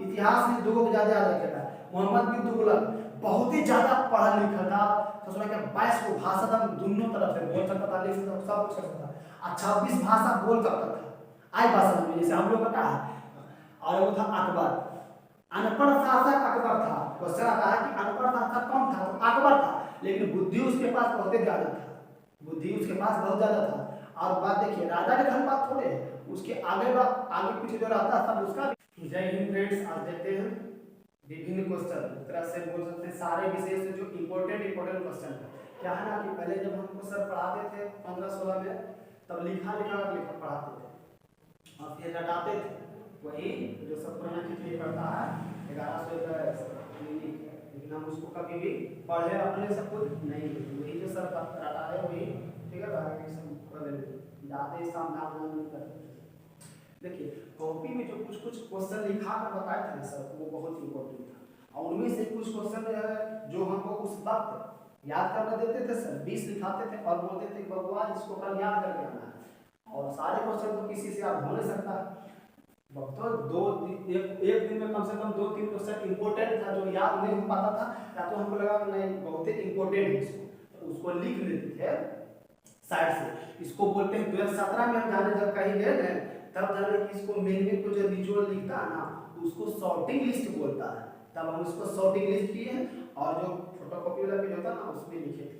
इतिहास में दो को ज्यादा याद रखेगा। मोहम्मद बिन तुगलक बहुत ही ज्यादा पढ़ा लिखा था, तो उसमें क्या 22 को भाषा था, दोनों तरफ से बोल सकता था, लिख सकता था, सब कुछ कर सकता था, और 26 भाषा बोल सकता था। आई भाषा में जैसे हम लोग का क्या है। और वो था अकबर, अनपढ़ शासक अकबर था। क्वेश्चन आता है कि अनपढ़ शासक कौन था, तो अकबर था, लेकिन बुद्धि उसके पास बहुत ज्यादा था, बुद्धि उसके पास बहुत ज्यादा था। और बात देखिए राजा के घर बात थोड़े, उसके आगे आगे पीछे जो रहता है सब उसका। जय हिंद फ्रेंड्स, आज देखते हैं विभिन्न क्वेश्चन, एक तरह से बोल सकते हैं सारे विषय से जो इम्पोर्टेंट क्वेश्चन है। क्या है ना कि पहले जब हमको सर पढ़ाते थे 15-16 में, तब लिखा पढ़ाते थे और फिर रटाते थे, वही जो सब पुराना खिचड़ी करता है 1100 लेकिन हम उसको कभी भी पढ़े अपने सब कुछ नहीं, वही जो सर रटा है वही, ठीक है, ज्यादा सावधान नहीं करते। देखिए कॉपी में जो कुछ क्वेश्चन लिखा कर बताए थे ना सर, वो बहुत इंपॉर्टेंट था, और उनमें से कुछ क्वेश्चन जो हमको उस वक्त याद करना देते थे सर, 20 लिखाते थे और बोलते थे बबुआ इसको कल याद करके आना है, और सारे क्वेश्चन तो किसी से याद हो नहीं सकता। तो एक दिन में कम से कम 2-3 क्वेश्चन इंपॉर्टेंट था जो याद नहीं हो पाता था, या तो हमको लगा नहीं बहुत ही इंपॉर्टेंट है इसको, तो उसको लिख लेते थे साइड से। इसको बोलते हैं 2017 में हम जाने जब कहीं गए ना, तब जाने कि इसको मेन को जो निचोड़ लिखता है ना, उसको सॉर्टिंग लिस्ट बोलता है, तब हम उसको सॉर्टिंग लिस्ट किए हैं, और जो फोटोकॉपी वाला पेज होता है ना उसमें लिखे थे।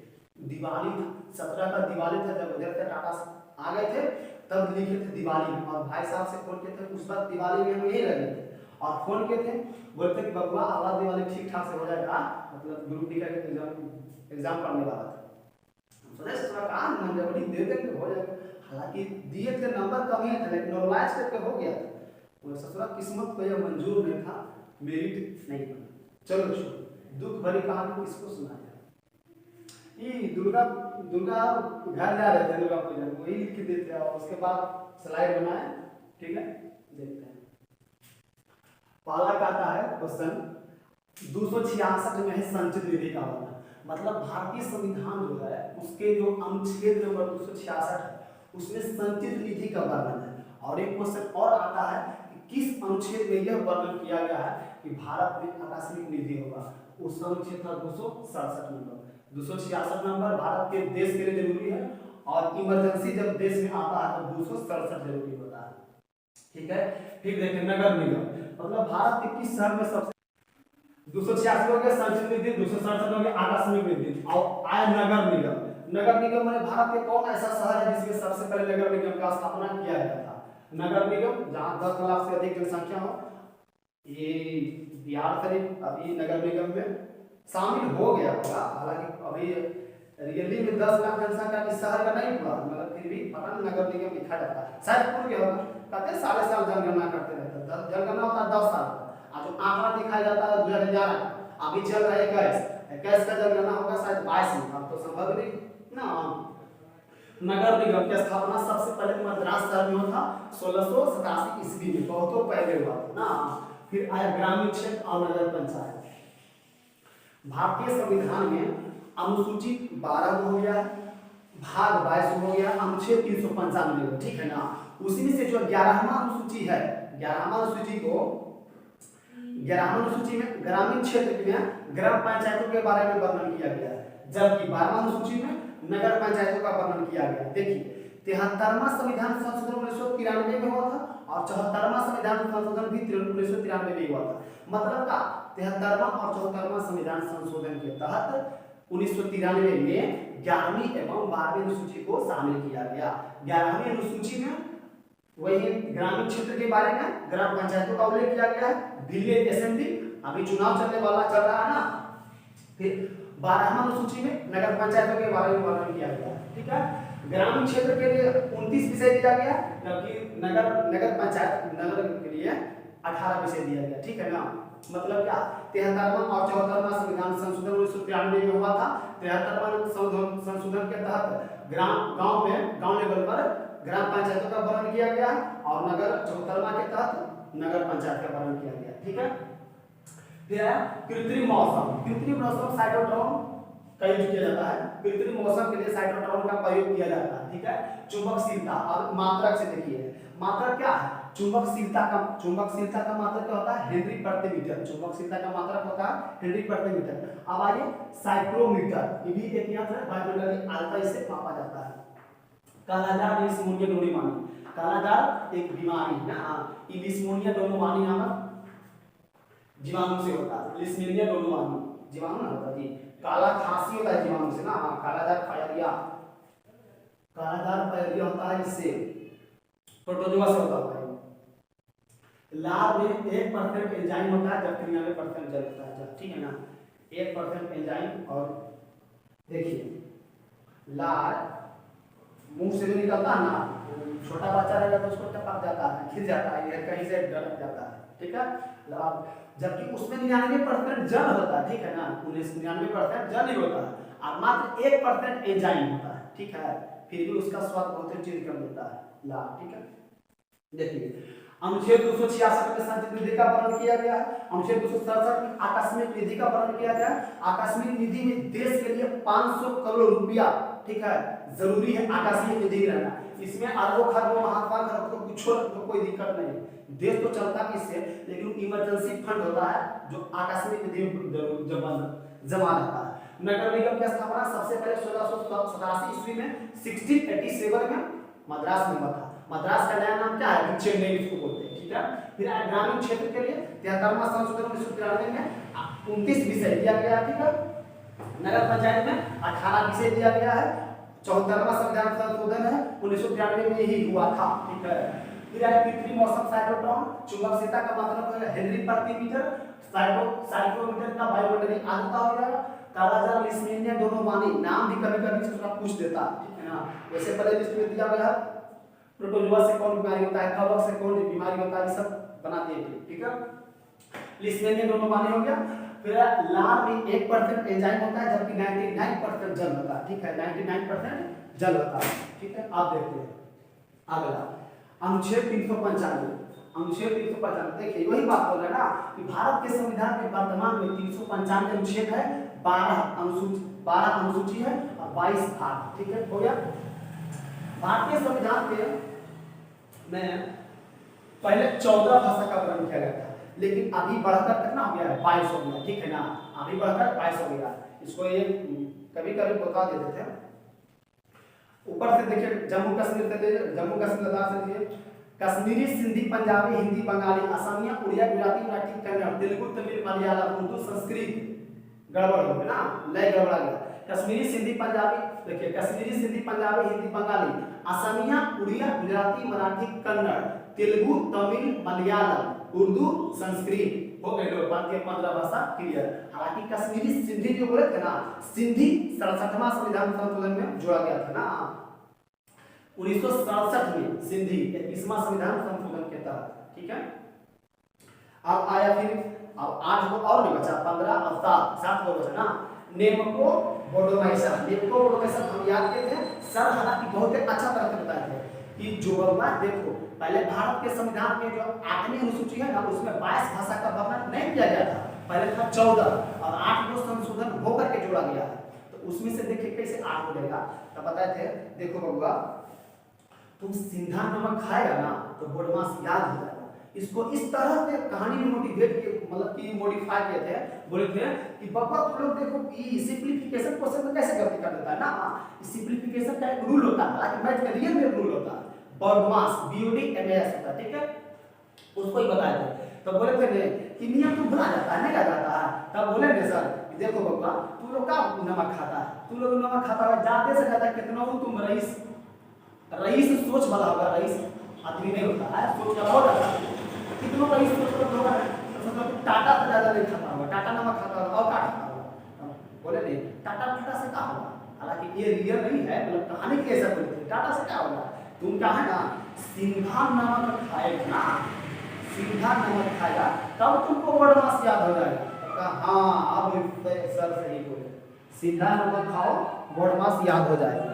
दिवाली 17 का दिवाली था, जब उधर से टाटा आ गए थे तब लिखे थे दिवाली में, और भाई साहब से फोन किए थे उस वक्त दिवाली में हम यही लगे थे, और फोन किए थे बोलते कि बबुआ अगला दिवाली ठीक ठाक से हो जाएगा, मतलब ग्रुप डी का एग्जाम पढ़ने वाला था, थोड़ा काम ना जबरदस्ती दे देंगे हो जाएगा। हालांकि दिए थे नंबर कम ही थे, लेकिन नॉर्मलाइज करके हो गया था, वो ससुरा किस्मत को यह मंजूर नहीं था, मेरिट नहीं बना। चलो छोड़ो, दुख भरी कहानी किसको सुनाया। ये दुर्गा घर जा रहे थे दुर्गा पूजा, वही लिख देते और उसके बाद स्लाइड बनाए, ठीक है देखते हैं। पहला कहता है क्वेश्चन 266 में है संचित निधि का वर्णन, मतलब भारतीय संविधान जो है उसके जो अनुच्छेद नंबर 266 है उसमें संचित निधि का वर्णन है। और एक क्वेश्चन और आता है कि किस अनुच्छेद में यह वर्णन किया गया है कि भारत में आकस्मिक निधि होगा, उस अनुच्छेद था 267 नंबर। 266 नंबर भारत के देश के लिए जरूरी है, और इमरजेंसी जब देश में आता है तो 267 जरूरी होता है, ठीक है। फिर देखें नगर निगम, मतलब भारत के किस शहर में सबसे 286 हो गया संचित निधि, 267 हो गया आकस्मिक निधि, और आया नगर निगम। नगर निगम में भारत के कौन ऐसा शहर है जिसमें सबसे पहले नगर निगम का स्थापना किया गया था। नगर निगम जहां 10 लाख से अधिक जनसंख्या हो, ये बिहार शरीफ अभी नगर निगम में शामिल हो गया होगा, हालांकि अभी रियली में 10 लाख जनसंख्या के शहर का नहीं हुआ, मतलब फिर भी पता नहीं नगर निगम लिखा जाता है, शायद पूर्ण गया होगा। कहते हैं सारे साल जनगणना करते रहते हैं, जनगणना होता है 10 साल, और जो आंकड़ा दिखाया जाता है 2011, अभी चल रहा है 21 का जनगणना होगा शायद 22 में, अब तो संभव नहीं ना। नगर निगम की स्थापना सबसे पहले मद्रास शहर में हुआ था 1687 ईस्वी में, बहुत पहले हुआ था ना। फिर आया ग्रामीण क्षेत्र और नगर पंचायत। भारतीय संविधान में अनुसूची 12 हो गया, भाग 22 हो गया, अनुच्छेद 395, ठीक है ना। उसी में से जो 11वां अनुसूची है, 11वां अनुसूची को 11वां अनुसूची में ग्रामीण क्षेत्र में ग्राम पंचायतों के बारे में वर्णन किया गया है, जबकि 12वां अनुसूची में नगर पंचायतों का वर्णन किया गया। देखिए 73वां संविधान संशोधन 1993 में हुआ था, और 74वां संविधान संशोधन भी 1993 में हुआ था। मतलब का 73वां और 74वां संविधान संशोधन के तहत 1993 में 11वीं एवं 12वीं अनुसूची को शामिल किया गया। 11वीं अनुसूची में वही ग्रामीण क्षेत्र के बारे में ग्राम पंचायतों का उल्लेख किया गया है, विलेज असेंबली, अभी चुनाव चल रहा है ना। फिर 12वां अनुसूची में नगर पंचायतों के बारे में वर्णन किया गया, ठीक है। ग्रामीण क्षेत्र के लिए 29 विषय दिया गया, जबकि नगर पंचायत नगर के लिए 18 विषय दिया गया, ठीक है ना। मतलब क्या 73वां और 74वां संविधान संशोधन 1993 में हुआ था। 73वां संशोधन के तहत गांव लेवल पर ग्राम पंचायतों का वर्णन किया गया, और नगर 74वां के तहत नगर पंचायत का वर्णन किया गया, ठीक है। फिर है कृत्रिम मौसम साइटोट्रॉन का यूज किया जाता है, कृत्रिम मौसम के लिए साइटोट्रॉन का प्रयोग किया जाता है, ठीक है। चुंबकशीलता और मात्रक से देखिए, मात्रक क्या है, चुंबकशीलता का मात्रक क्या होता है? हेनरी प्रति मीटर। चुंबकशीलता का मात्रक होता है हेनरी प्रति मीटर। अब आइए साइक्रोमीटर, ये भी एक यंत्र है, वायुमंडलीय आर्द्रता इसे मापा जाता है। कालाजार लिस्मोनिया डोनीवानी, कालाजार एक बीमारी है ना, ये लिस्मोनिया डोनीवानी नामक जीवाणु से होता है। लिस्मोनिया डोनीवानी जीवाणु ना होता जी, काला खांसी होता है जीवाणु से ना, कालाजार फायरिया, कालाजार फायरिया होता है इससे, प्रोटोजोआ से होता है। लार में 1% एंजाइम होता है जबकि 99% जल होता है, ठीक है ना, 1% एंजाइम। और देखिए लार मुंह से भी निकलता है ना, छोटा बच्चा रहेगा तो उसको टपक जाता है, खिल जाता है, ये कहीं से गलत जाता है, ठीक है लार, जबकि उसमें 99% जल होता है, ठीक है ना, 99% जल नहीं होता है और मात्र 1% एंजाइम होता है, ठीक है, फिर भी उसका स्वाद बहुत चीज कम देता है लार, ठीक है। देखिए अनुच्छेद 266 में संचित निधि का वर्णन किया गया है। अनुच्छेद 267 में आकस्मिक निधि का वर्णन किया गया है। आकस्मिक निधि में देश के लिए 500 करोड़ रुपया, ठीक है, जरूरी है आकस्मिक निधि रहना। इसमें अरबों खरबों महात्मा खरबों को कुछ तो कोई दिक्कत नहीं, देश तो चलता किससे, लेकिन इमरजेंसी फंड होता है जो आकस्मिक निधि जमा रहता है। नगर निगम की स्थापना सबसे पहले 1687 ईस्वी में 1687 में मद्रास में हुआ था। मद्रास का नया नाम क्या है? चेन्नई इसको बोलते हैं, ठीक है। फिर ग्रामीण क्षेत्र के लिए 73वां संशोधन 1993 में 29 विषय दिया गया, ठीक है। नगर पंचायत में 18 विषय दिया गया है। 74वां संविधान संशोधन है 1993 में ही हुआ था, ठीक है। फिर कृत्रिम मौसम साइक्लोट्रॉन, चुंबकशीलता का मतलब है हेनरी प्रति मीटर, साइक्लोमीटर का वायुमंडलीय आर्द्रता हो जाएगा। कालाजार लिस्मोनिया डोनीवानी नाम भी कभी-कभी से थोड़ा पूछ देता, ठीक है ना। वैसे पहले लिस्ट में दिया गया है प्रोटोजोआ से कौन बीमारी होता है, कवक से कौन बीमारी होता है, ये सब बना दिए, ठीक है। लिस्मोनिया डोनीवानी हो गया। फिर लार में 1% एंजाइम होता है जबकि 99% जल होता है, ठीक है, 99% जल होता है, ठीक है। आप देखते हैं अगला अनुच्छेद 395, अनुच्छेद 395, देखिए वही बात बोल रहे हैं ना कि भारत के संविधान में वर्तमान में 395 अनुच्छेद है, 12 अनुसूची है और 22 भाग, ठीक है, हो गया। भारतीय संविधान में पहले 14 भाषा का वर्णन किया गया था, लेकिन अभी बढ़कर कितना हो गया है? 22 हो गया, ठीक है ना, अभी बढ़कर 22 हो गया। इसको ये कभी-कभी बता देते थे। ऊपर से देखिए जम्मू कश्मीर लद्दाख से देखिए कश्मीरी, सिंधी, पंजाबी, हिंदी, बंगाली, असमिया, उड़िया, गुजराती, मराठी, कन्नड़, तेलुगु, तमिल, मलयालम, उर्दू, संस्कृत, गड़बड़ हो गया ना, लय गड़बड़ा गया। कश्मीरी, सिंधी, पंजाबी, देखिए कश्मीरी, सिंधी, पंजाबी, हिंदी, बंगाली, असमिया, उड़िया, गुजराती, मराठी, कन्नड़, तेलुगु, तमिल, मलयालम, उर्दू, संस्कृत हो गए लोग, बाकी 15 भाषा क्लियर। हालांकि कश्मीरी सिंधी जो बोले थे ना, सिंधी 67वां संविधान संशोधन में जोड़ा गया था ना 1967 में, सिंधी 21वां संविधान संशोधन के तहत, ठीक है। अब आया फिर अब 8 को और नहीं बचा, 15 और 7 को बचा ना। नेमको बोडोमाइसा, नेमको बोडोमाइसा हम याद किए थे सर, हालांकि बहुत अच्छा तरह से बताए थे कि जो बगवा देखो पहले भारत के संविधान में जो 8वीं अनुसूची है ना, उसमें 22 भाषा का वर्णन नहीं किया गया था, पहले था 14 और 8 को संशोधन होकर के जोड़ा गया है। तो उसमें से देखिए कैसे 8 हो जाएगा, तब बताए थे देखो बगवा तुम सिंधा नमक खाएगा ना तो बोडमास याद हो जाएगा। इसको इस तरह से कहानी में मोटिवेट किए, मतलब कि मॉडिफाई किए थे, बोले थे कि बब्बा तुम लोग देखो ये सिंपलीफिकेशन क्वेश्चन में कैसे गलती कर देता है ना, सिंपलीफिकेशन का एक रूल होता है, हालांकि मैथ का रियल में रूल होता है, बॉडमास BODMAS होता है, ठीक है, उसको ही बताए थे। तो बोले थे कि नियम तो भुला जाता है, नहीं रह जाता है, तब बोले थे सर देखो बब्बा तुम लोग का नमक खाता है, तुम लोग नमक खाता है ज्यादा से ज्यादा कितना हो तुम रईस सोच वाला होगा, रईस आदमी नहीं होता है, सोच वाला होगा, कितनों का इस सोच पर होगा, मतलब टाटा से ज्यादा नहीं खाता होगा, टाटा नमक खाता होगा और का खाता होगा, बोले नहीं टाटा से क्या होगा, हालांकि ये रियल नहीं है, मतलब कहानी के ऐसा बोलते टाटा से क्या होगा, तुम क्या है ना सिंधा नमक खाएगा ना, सिंधा नमक खाएगा तब तुमको बोडमास याद हो जाएगा। हाँ अब सर सही बोले, सिंधा नमक खाओ बोडमास याद हो जाएगा।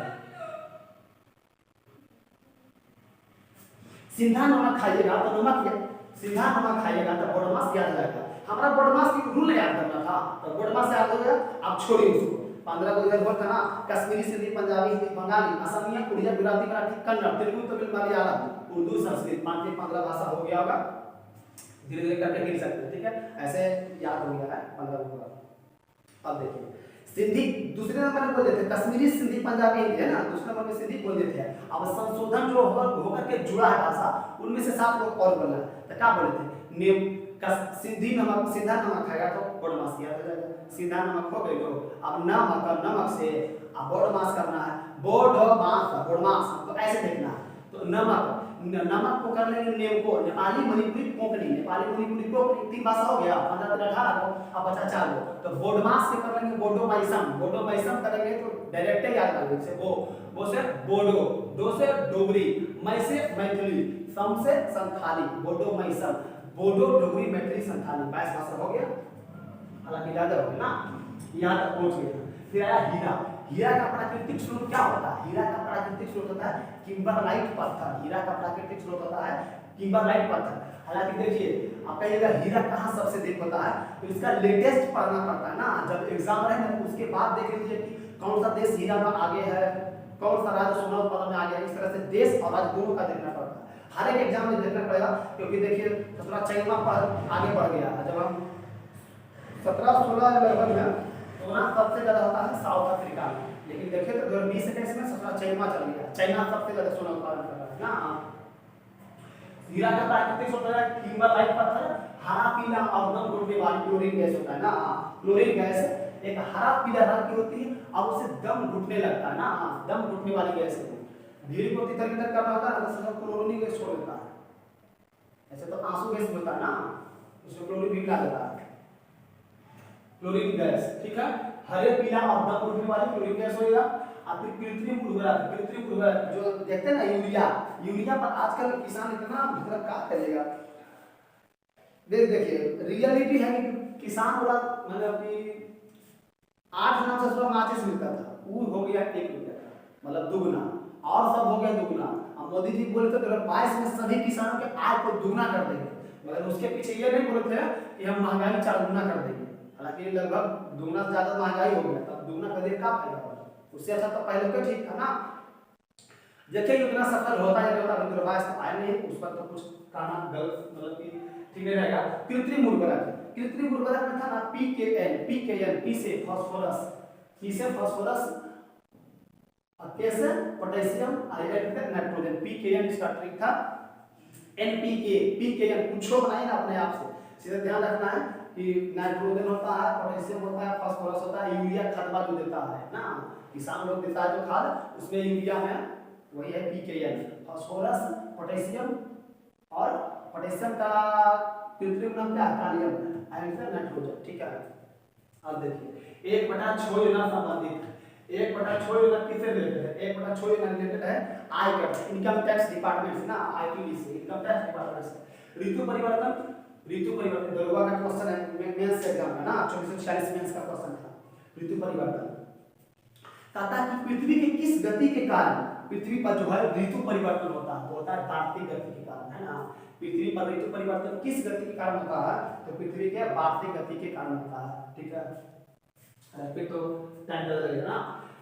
सिंधा नमक खाइएगा तो सिंधा नमक खाइएगा तो बोडमास याद हो जाएगा। हमारा बोडमास की रूल याद करना था, तो बोडमास याद हो गया, अब छोड़िए उसको। 15 को इधर बोलता ना, कश्मीरी, सिंधी, पंजाबी, हिंदी, बंगाली, असमिया, उड़िया, गुजराती, मराठी, कन्नड़, तेलुगु, तमिल, मलयालम, उर्दू, संस्कृत, 5 से 15 भाषा हो गया होगा। धीरे धीरे करके गिर सकते हैं, ठीक है, ऐसे याद हो गया है 15 को। अब देखिए सिंधी दूसरे नंबर पे बोल देते हैं, कश्मीरी, सिंधी, पंजाबी, हिंदी है ना, दूसरे नंबर पे सिंधी बोल देते हैं। अब संशोधन जो होकर के जुड़ा है भाषा, उनमें से 7 लोग और बोलना है, तो क्या बोलते हैं, नेम का सिंधी नमक, सीधा नमक खाएगा तो बोडमास याद हो जाएगा, सीधा नमक हो गई। तो अब नमक, नमक से अब बोडमास करना है, बोडमास, बोडमास तो ऐसे देखना है। तो नमक, नमक को कर लेंगे नेम को, नेपाली, मणिपुरी, कोंकणी, नेपाली, मणिपुरी, कोंकणी, 3 भाषा हो गया, 15 से 18 को, अब बचा 4 को। तो बोडमास से कर लेंगे बोडो मैसम, बोडो मैसम करेंगे तो डायरेक्ट याद आ जाएगा, जैसे वो से बोडो, दो से डोगरी, मै से मैथिली, सम से संथाली, बोडो मैसम, बोडो, डोगरी, मैथिली, संथाली, 22 भाषा हो गया। हालांकि ज्यादा हो गया ना, यहाँ तक पहुंच गया। फिर आया हीरा। हीरा का प्राकृतिक स्रोत क्या होता है? हीरा का प्राकृतिक स्रोत होता है किम्बरलाइट पत्थर। हीरा का प्राकृतिक स्रोत होता है किम्बरलाइट पत्थर। हालांकि देखिए आप कहिएगा हीरा कहाँ सबसे अधिक होता है, तो इसका लेटेस्ट पढ़ना पड़ता है ना, जब एग्जाम रहे ना उसके बाद देख लीजिए कि कौन सा देश हीरा में आगे है, कौन सा राज्य सोना उत्पादन में आगे है। इस तरह से देश और राज्य दोनों का देखना पड़ता है, हर एक एग्जाम में देखना पड़ेगा। क्योंकि देखिए थोड़ा चाइना पर आगे बढ़ गया, जब हम 17-16 लगभग में सोना सबसे ज्यादा होता है साउथ अफ्रीका में, लेकिन देखिए तो 2020-21 में सबसे चाइना चल गया, चाइना सबसे ज्यादा सोना उत्पादन कर रहा है ना। हीरा का प्राकृतिक स्रोत है किम्बरलाइट पत्थर, हरा पीला और दम घुटने वाली क्लोरीन गैस होता है ना, क्लोरीन गैस एक हरा पीला रंग की होती है और उसे दम घुटने लगता है ना, दम घुटने वाली गैस है। धीरे को इधर किधर करना होता है ना, तो क्लोरीन गैस छोड़ देता है। ऐसे तो आंसू गैस होता है ना, उसमें क्लोरीन भी मिला देता है, क्लोरीन गैस, ठीक है। हरे पीला और दम घुटने वाली क्लोरीन गैस होगा। अब कृत्रिम उर्वरक जो देखते हैं ना, यूरिया पर आजकल किसान इतना मतलब क्या करेगा। देखिए रियलिटी है कि किसान वाला मतलब कि 8 आना से 16 माचिस मिलता था, वो हो गया 1 रुपया का, मतलब दुगना, और सब हो गया दुगना। अब मोदी जी बोले थे 2022 में सभी किसानों के आय को दुगना कर देंगे, मगर उसके पीछे ये नहीं बोले थे कि हम महंगाई 4 गुना कर देंगे। हालांकि लगभग दुगना से ज्यादा महंगाई हो गया, तब दुगना कर देने का फायदा पड़ा, उससे अच्छा तो पहले का ठीक था ना। देखिए उतना सफल होता है होता अभी 22 आया नहीं, उस पर तो कुछ कहना गलत मतलब कि ठीक नहीं रहेगा। कृत्रिम उर्वरक में था ना पीकेएन, पी से फास्फोरस, पी से फास्फोरस, के से पोटेशियम, नाइट्रोजन, पीकेएन इसका ट्रिक था। एनपीके, पीकेएन पूछो बनाए ना अपने आप से, सीधे ध्यान रखना है कि नाइट्रोजन होता है, पोटेशियम होता है, फास्फोरस होता है, यूरिया खाद जो देता है ना, किसान लोग देता है जो खाद, उसमें यूरिया में वही है पीकेएन, फास्फोरस, पोटेशियम, और पोटेशियम का कृत्रिम नाम क्या है, कालियम, आयरन, नाइट्रोजन, ठीक है। अब देखिए 1/6 योजना संबंधित, 1/6 योजना किससे रिलेटेड है, 1/6 योजना रिलेटेड है आयकर, इनकम टैक्स डिपार्टमेंट से ना, आईटीडी से, इनकम टैक्स डिपार्टमेंट से। ऋतु परिवर्तन दरोगा का क्वेश्चन है मेंस एग्जाम में ना, 2446 मेंस का क्वेश्चन था। ऋतु परिवर्तन कहता है कि पृथ्वी के किस गति के कारण पृथ्वी पर जो है ऋतु परिवर्तन होता है, वो होता है बढ़ती गति के कारण, है ना। पृथ्वी पर ऋतु परिवर्तन किस गति के कारण होता है, तो पृथ्वी के बढ़ती गति के कारण होता है, ठीक है। फिर तो टाइम लगेगा ना।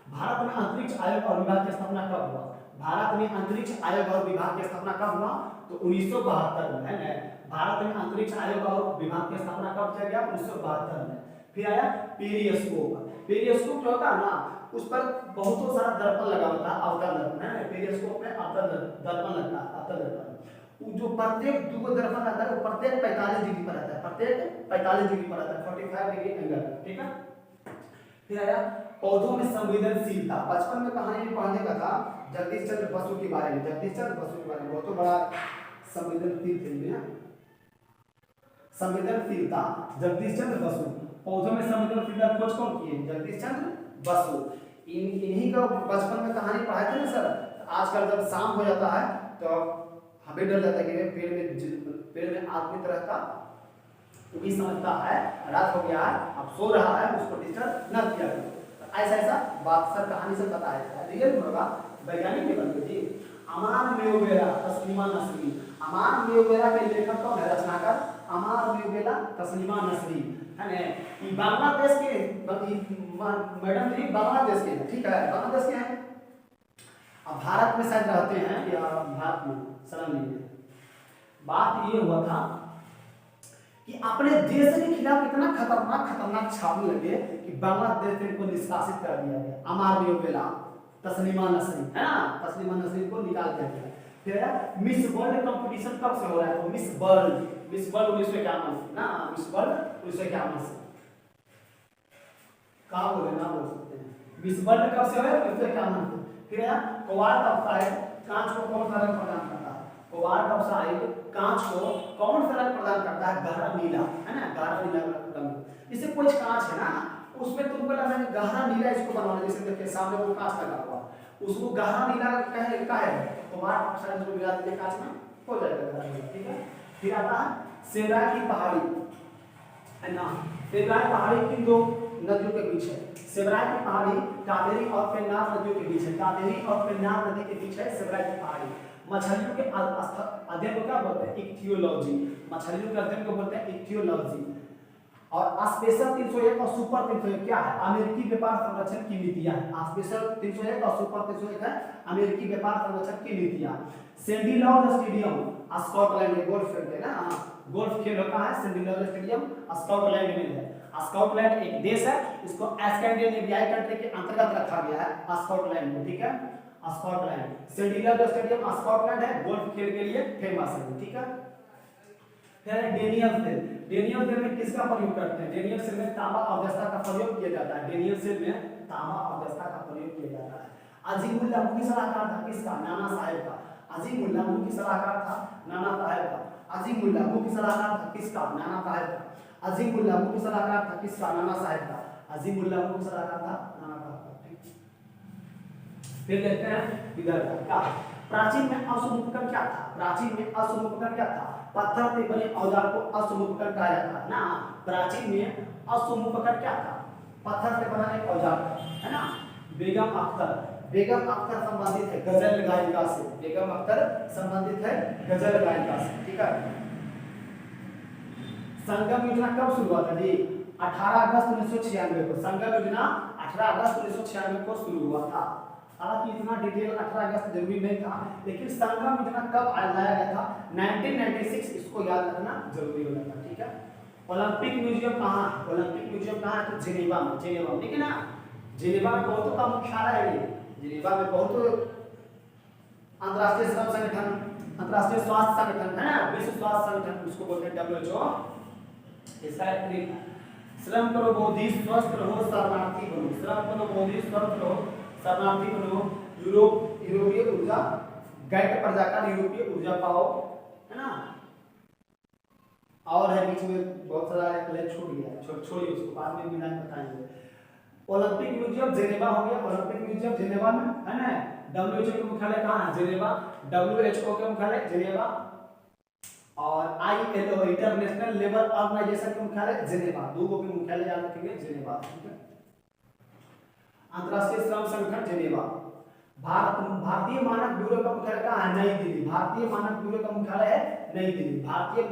भारत में अंतरिक्ष आयोग और विभाग की स्थापना कब हुआ? भारत में अंतरिक्ष आयोग और विभाग की स्थापना कब हुआ? तो 1972 में, है ना। भारत में अंतरिक्ष आयोग और विभाग की स्थापना कब किया गया? 1972 में। फिर आया पेरिस्कोप। पेरिस्कोप जो होता है ना, उस पर बहुत सारा दर्पण लगा होता है, अवतल दर्पण, है। पेरिस्कोप में अवतल दर्पण लगता है, अवतल दर्पण। जो प्रत्येक दो दर्पण रहता है वो प्रत्येक 45 डिग्री पर रहता है, प्रत्येक 45 डिग्री पर रहता है, 45 डिग्री एंगल, ठीक है। फिर आया पौधों में संवेदनशीलता। बचपन में कहानी में पढ़ने का था जगदीश चंद्र बसु के बारे में, जगदीश चंद्र बसु के बारे में, बहुत बड़ा संवेदनशील थे ना, संवेदनशीलता जगदीश चंद्र बसु। पौधों में संवेदनशीलता खोज कौन किए? जगदीश चंद्र बसु। इन्हीं का बचपन में कहानी पढ़ाए थे ना सर। आजकल जब शाम हो जाता है तो हमें डर जाता है कि पेड़ में आदमी रहता, तो भी समझता है रात हो गया है, अब सो रहा है, उसको डिस्टर्ब न किया करो। ऐसा बात सर कहानी से बताया था, रियल होगा, वैज्ञानिक के बंधु जी। अमान मेयोवेरा, तस्लीमा नसरी। अमान मेयोवेरा के लेखक कौन है, रचनाकार? अमार बेला तस्लीमा नसरीन है ना। ये बांग्लादेश के मैडम जी बांग्लादेश के, ठीक है, बांग्लादेश के हैं। अब भारत में शायद रहते हैं या भारत में शरण लिए। बात ये हुआ था कि अपने देश के खिलाफ इतना खतरनाक छापने लगे कि बांग्लादेश ने इनको निष्कासित कर दिया गया। अमार बेला तस्लीमा नसरीन है ना, तस्लीमा नसरीन को निकाल दिया गया। फिर मिस वर्ल्ड कंपटीशन कब से हो रहा है? तो मिस वर्ल्ड 1951 ना, मिस वर्ल्ड 1951 से। कहाँ बोले ना बोल सकते हैं। मिस वर्ल्ड कब से हो रहा है? 1951 से। फिर क्वार्ट ऑफ साइड कांच को कौन सा रंग प्रदान करता है? क्वार्ट ऑफ साइड कांच को कौन सा रंग प्रदान करता है? गहरा नीला है ना, गहरा नीला रंग। जैसे कोई कांच है ना, उसमें तुमको लगा है गहरा नीला इसको बनवाना, जैसे देखिए सामने वो कांच लगा हुआ, उसको गहरा नीला का है तो क्वार्ट ऑफ साइड को मिला देंगे कांच में, हो जाएगा गहरा नीला, ठीक है। फिर आता है सेवराय की पहाड़ी है ना। सेवराय पहाड़ी किन दो नदियों के बीच है? सेवराय की पहाड़ी कावेरी और पेन्नार नदियों के बीच है। कावेरी और पेन्नार नदी के बीच है सेवराय की पहाड़ी। मछलियों के अध्ययन को क्या बोलते हैं? इक्थियोलॉजी। मछलियों के अध्ययन को बोलते हैं इक्थियोलॉजी। और स्पेशल 301 और सुपर 301 क्या है? अमेरिकी व्यापार संरक्षण की नीतियां है। स्पेशल 301 और सुपर 301 है अमेरिकी व्यापार संरक्षण की नीतियां। सैंडी लॉर्ड स्टेडियम स्कॉटलैंड में गोल्फ खेलते हैं ना, गोल्फ खेल होता है सैंडी लॉर्ड स्टेडियम स्कॉटलैंड में है। स्कॉटलैंड एक देश है, इसको स्कैंडिनेवियाई कंट्री के अंतर्गत रखा गया है स्कॉटलैंड को, ठीक है। Scotland Sandy Lord stadium Scotland है, गोल्फ खेल के लिए फेमस है, ठीक है। फिर डेनियल सेल, डेनियल सेल में किसका प्रयोग करते हैं? डेनियल सेल में तांबा और जस्ता का प्रयोग किया जाता है। डेनियल सेल में तांबा और जस्ता का प्रयोग किया जाता है। अजीमुल्लाह मुख्य सलाहकार था किसका? नाना साहेब का। अजीमुल्लाह मुख्य सलाहकार था नाना साहेब का। अजीमुल्लाह मुख्य सलाहकार था किसका? नाना साहेब का। अजीमुल्लाह मुख्य सलाहकार था किसका? नाना साहेब का। अजीमुल्लाह मुख्य सलाहकार था नाना साहेब का। फिर देखते हैं इधर का प्राचीन में अशुभ उपकरण क्या था? प्राचीन में अशुभ उपकरण क्या था? पत्थर से बने औजार को अशुभ उपकरण कहा जाता है ना। प्राचीन में अशुभ उपकरण क्या था? पत्थर से बना एक औजार है ना। बेगम अख्तर, बेगम अख्तर संबंधित है गजल गायिका से। बेगम अख्तर संबंधित है गजल गायिका से, ठीक है। संगम योजना कब शुरू हुआ था जी? 18 अगस्त 1996 को। संगम योजना 18 अगस्त 1996 को शुरू हुआ था। हालांकि इतना डिटेल 18 अगस्त जरूरी नहीं था, लेकिन संगम योजना कब लाया गया था? 1996, इसको याद रखना जरूरी हो जाता है, ठीक है। ओलंपिक म्यूजियम कहाँ है? ओलंपिक म्यूजियम कहाँ है? तो जिनेवा में, जिनेवा, ठीक है ना। जिनेवा में बहुत का मुख्यालय है ये। जिनेवा में बहुत अंतर्राष्ट्रीय श्रम संगठन, अंतर्राष्ट्रीय स्वास्थ्य संगठन है ना, विश्व स्वास्थ्य संगठन उसको बोलते हैं WHO। इसका श्रम करो बोधि स्वस्थ रहो शरणार्थी बनो। श्रम करो बोधि स्वस्थ रहो शरणार्थी बनो। यूरोपीय ऊर्जा गैट पर जाकर यूरोपीय ऊर्जा पाओ, है ना। और है बीच में बहुत सारा छूट गया, छोड़िए उसको, बाद में मिला बताएंगे। ओलंपिक म्यूजियम जिनेवा हो गया। ओलंपिक म्यूजियम जिनेवा में है ना। WHO का मुख्यालय कहाँ है? जिनेवा। WHO का मुख्यालय जिनेवा। और ILO इंटरनेशनल लेबर ऑर्गेनाइजेशन का मुख्यालय जिनेवा। दो के मुख्यालय याद रखेंगे जिनेवा, ठीक है। अंतर्राष्ट्रीय श्रम संगठन जिनेवा। भारतीय मानक ब्यूरो का मुख्यालय कहाँ है? नई दिल्ली। भारतीय मानक ब्यूरो का मुख्यालय है नई दिल्ली। भारतीय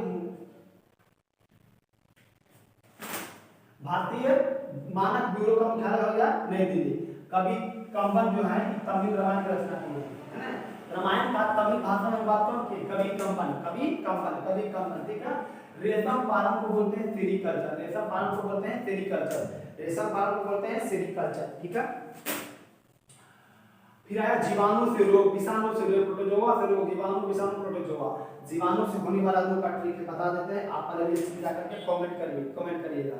मानक ब्यूरो का मुख्यालय हो गया नई दिल्ली। कवि कंबन जो है तमिल रामायण की रचना की है ना। रामायण का तमिल भाषा में बात करो कि कवि कंबन, ठीक है। रेशम पालन को बोलते हैं सेरीकल्चर। रेशम पालन को बोलते हैं सेरीकल्चर। रेशम पालन को बोलते हैं सेरीकल्चर, ठीक है। फिर आया जीवाणु से रोग, विषाणु से रोग, प्रोटोजोआ से रोग, जीवाणु, विषाणु, प्रोटोजोआ। जीवाणु से होने वाला रोग का ट्रिक बता देते हैं, आप पहले लिस्ट में जाकर के कमेंट करिएगा।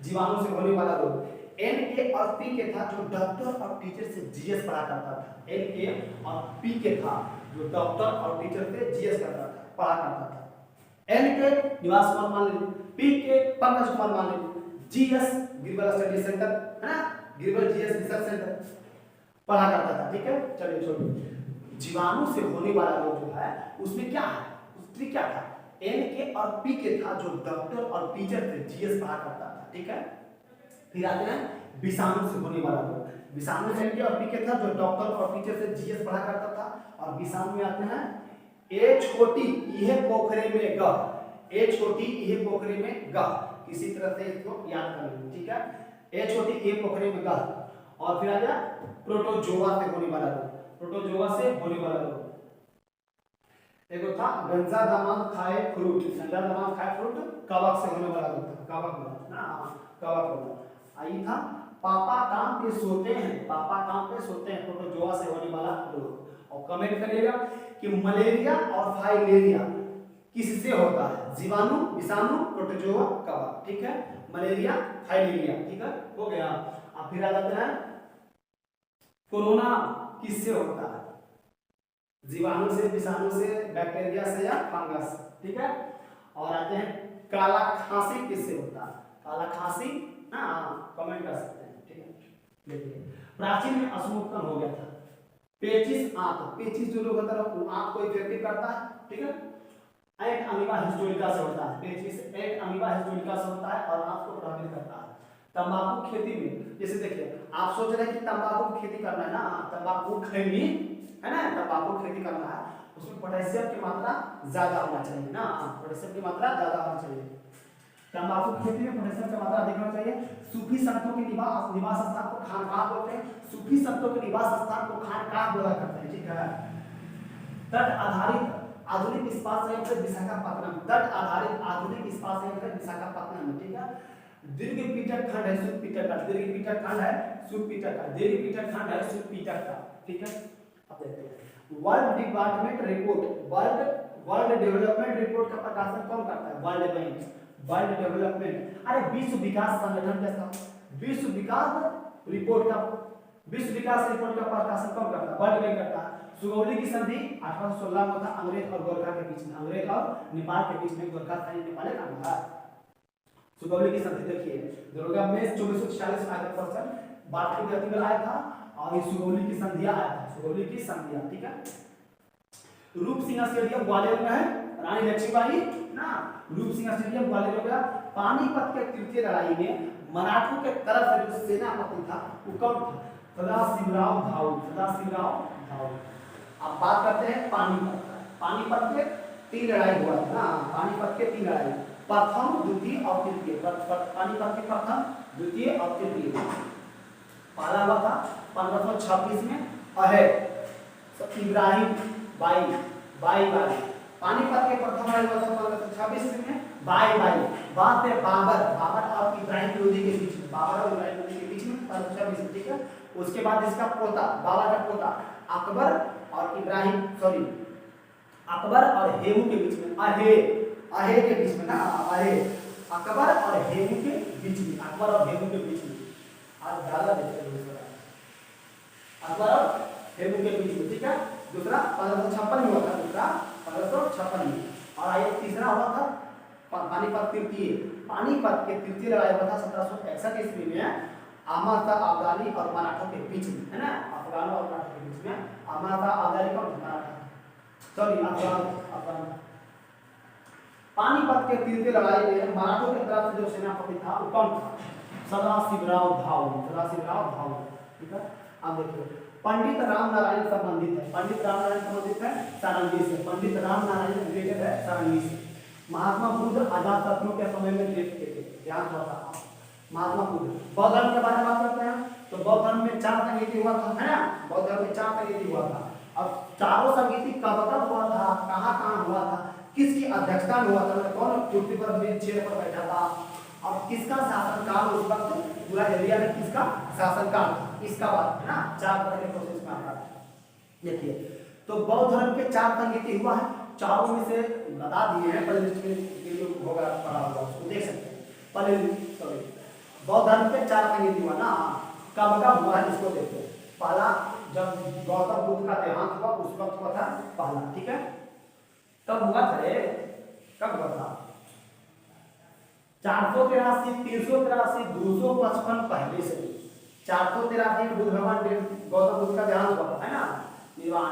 जीवाणु से होने वाला रोग N के और P के था जो डॉक्टर और टीचर से GS पढ़ा करता था। N के और P के था जो डॉक्टर और टीचर से GS पढ़ा करता था। N के निवास कुमार मान लीजिए, P के पंकज कुमार मान लीजिए, GS गिरबल स्टडी सेंटर है ना, गिरबल GS रिसर्च सेंटर पढ़ा करता था, ठीक है। चलिए छोड़िए। जीवाणु से होने वाला रोग जो है उसमें क्या है? उसमें क्या था? N के और P के था जो डॉक्टर और टीचर से GS पढ़ा करता था, ठीक है। फिर आते हैं विषाणु से होने वाला रोग। विषाणु से N के और P के था जो डॉक्टर और टीचर से GS पढ़ा करता था। और विषाणु में आते हैं ए छोटी यह पोखरे में ग, ए छोटी ए पोखरी में ग, किसी तरह से इसको याद कर लेंगे, ठीक है। ए छोटी ए पोखरी में ग, और फिर आ गया प्रोटोजोआ से होने वाला रोग, प्रोटोजोआ से होने वाला रोग। देखो था गंजा दामाद खाए फ्रूट, गंजा दामाद खाए फ्रूट कवक से होने वाला रोग था, कवक ना, कवक होगा। आई था पापा काम पे सोते हैं, पापा काम पे सोते हैं, प्रोटोजोआ से होने वाला रोग। और कमेंट करिएगा कि मलेरिया और फाइलेरिया किससे होता है, जीवाणु, विषाणु, प्रोटोजोआ, कवक, ठीक है। मलेरिया, फाइलेरिया, ठीक है, हो गया। अब फिर आ जाता है कोरोना किससे होता है, जीवाणु से, विषाणु से, बैक्टीरिया से या फंगस, ठीक है। और आते हैं काला खांसी किससे होता है, काला खांसी ना, कमेंट कर सकते हैं, ठीक है। देखिए प्राचीन में अश्मुक्तन हो गया था, पेचिस आंत, पेचिस जो लोग होता है वो आंत को इफेक्टिव करता है, ठीक है। एट अमीबा हिस्टोरिका से होता है, पेचिस एट अमीबा हिस्टोरिका से होता है और आंत को प्रभावित करता है। तंबाकू खेती में, जैसे देखिए आप सोच रहे हैं कि तंबाकू की खेती करना है ना, तंबाकू खैनी है ना, तंबाकू खेती करना है, उसमें पोटेशियम की मात्रा ज्यादा होना चाहिए ना, पोटेशियम की मात्रा ज्यादा होना चाहिए। तंबाकू खेती में पोटेशियम की मात्रा अधिक होना चाहिए। सूफी संतों के निवास स्थान को खानकाह बोलते हैं, सूफी संतों के निवास स्थान को खानकाह बोला करते हैं, ठीक है। तट आधारित आधुनिक इस्पात संयंत्र विशाखापत्तनम, तट आधारित आधुनिक इस्पात संयंत्र विशाखापत्तनम, ठीक है। दीर्घ पीटक खंड है सुख पीटक का, दीर्घ पीटक खंड है सुख पीटक का, दीर्घ पीटक खंड है सुख पीटक का, ठीक है। अब देखते हैं world department report, world development report का प्रकाशन कौन करता है, वर्ल्ड बैंक, वर्ल्ड डेवलपमेंट, अरे विश्व विकास संगठन के साथ विश्व विकास रिपोर्ट का प्रकाशन कौन करता है, वर्ल्ड बैंक करता है। सुगौली की संधि 1816 में था, अंग्रेज और गोरखा के बीच में, अंग्रेज और नेपाल के बीच में, गोरखा था नेपाल का था। सुगौली की संधि देखिए दुर्गा में 2446 में आया था, क्वेश्चन बात की गति में आया था, और ये सुगौली की संधिया आया था, सुगौली की संधिया, ठीक है। रूप सिंह स्टेडियम ग्वालियर में है, रानी लक्ष्मीबाई ना, रूप सिंह स्टेडियम ग्वालियर में। पानीपत के तृतीय लड़ाई में मराठों के तरफ से जो सेनापति था वो कौन था, सदाशिवराव भाऊ, सदाशिवराव भाऊ। अब बात करते हैं पानीपत, पानीपत के 3 लड़ाई हुआ था ना, पानीपत के 3 लड़ाई, प्रथम, द्वितीय और तृतीय, पानीपत के प्रथम, द्वितीय और तृतीय। पहला हुआ था 1526 में अहद इब्राहिम बाई, पानीपत के प्रथम लड़ाई हुआ था 1526 में बाई, बात है बाबर और इब्राहिम लोधी के बीच में, बाबर और इब्राहिम लोधी के बीच में 1526, ठीक है। उसके बाद इसका पोता, बाबर का पोता अकबर और इब्राहिम, सॉरी अकबर और हेमू के बीच में, अहे के बीच में ना, अहे, अकबर और हेमू के बीच में, अकबर और हेमू के बीच में, आज ज्यादा देखते हैं अकबर और हेमू के बीच में, ठीक है। दूसरा 1556 में हुआ था, दूसरा 1556 में। और आइए तीसरा हुआ था पानीपत तृतीय, पानीपत के तृतीय लड़ाई हुआ था 1761 ईस्वी में, अहमद शाह अब्दाली और मराठों के बीच में, है ना, अफगानों और मराठों के बीच में। अहमद शाह अब्दाली और मराठा, सॉरी अफगान। पानीपत के तृतीय लड़ाई में मराठों के तरफ से जो सेनापति था वो कौन था, सदाशिवराव भाऊ, सदाशिवराव भाऊ, ठीक है। अब देखिए पंडित राम नारायण संबंधित है, पंडित राम नारायण संबंधित है सारंगी से, पंडित राम नारायण रिलेटेड है सारंगी से। महात्मा बुद्ध अजातशत्रु के समय में देखते थे, ध्यान रखा महात्मा बुद्ध। बौद्ध धर्म के बारे में बात करते हैं तो बौद्ध धर्म में 4 संगीति हुआ था, है ना, बौद्ध धर्म में 4 संगीति हुआ था। अब चारों संगीति कब हुआ था, कहाँ हुआ था, किसकी अध्यक्षता में हुआ था, मतलब कौन कुर्सी पर चेयर पर बैठा था, और किसका शासनकाल उस वक्त पूरा एरिया में किसका शासनकाल, इसका बात है ना, 4 तरह के प्रोसेस में आता है। देखिए तो बौद्ध धर्म के 4 संगीति हुआ है, चारों में से बता दिए हैं, पहले जो होगा पढ़ा हुआ उसको देख सकते हैं। पहले सॉरी बौद्ध धर्म के 4 संगीति हुआ ना, कब हुआ है इसको देखते हैं। पहला जब गौतम बुद्ध का देहांत हुआ उस वक्त हुआ था पहला, ठीक है। कब हुआ था रे, कब हुआ था, 483, 383, 255 पहले से, 483 बुद्ध भगवान गौतम बुद्ध का देहांत हुआ है ना, निर्वाण,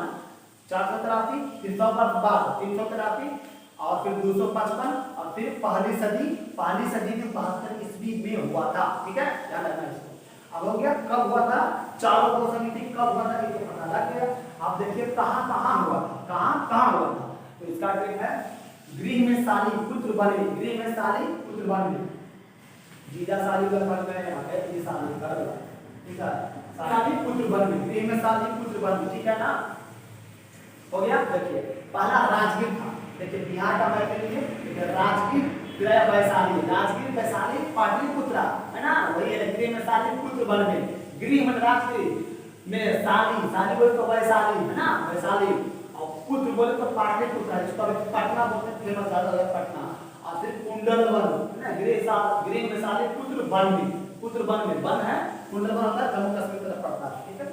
483, 383 और फिर 255 और फिर पहली सदी में 72 ईस्वी में हुआ था, ठीक है, ध्यान रखना इसको। अब हो गया कब हुआ था, चारों को समिति कब हुआ था ये पता लग गया। आप देखिए कहाँ हुआ था, कहाँ हुआ था, तो इसका ट्रिक है गृह में साली पुत्र बने, गृह में साली पुत्र बने, जीजा साली का बन गए, यहाँ पे जी साली कर रहा, ठीक है, साली पुत्र बन गए, गृह में साली पुत्र बन गए, ठीक है ना, हो गया। देखिए पहला राजगीर था, देखिए बिहार का मैं के लिए राजगीर, फिर आया वैशाली, राजगीर वैशाली पाटलिपुत्रा, है ना, वही है, गृह में साली पुत्र बन गए, गृह में राजगीर में साली, साली बोले तो वैशाली, है ना, वैशाली, पुत्र बोले तो पाटलिपुत्र है, जिसको पटना बोलते हैं, फेमस ज्यादा है पटना, और फिर कुंडलवन, है ना, गृह में साले पुत्र बन में, पुत्र बन में, बन है कुंडलवन होता है, जम्मू कश्मीर की तरफ पड़ता है, ठीक है।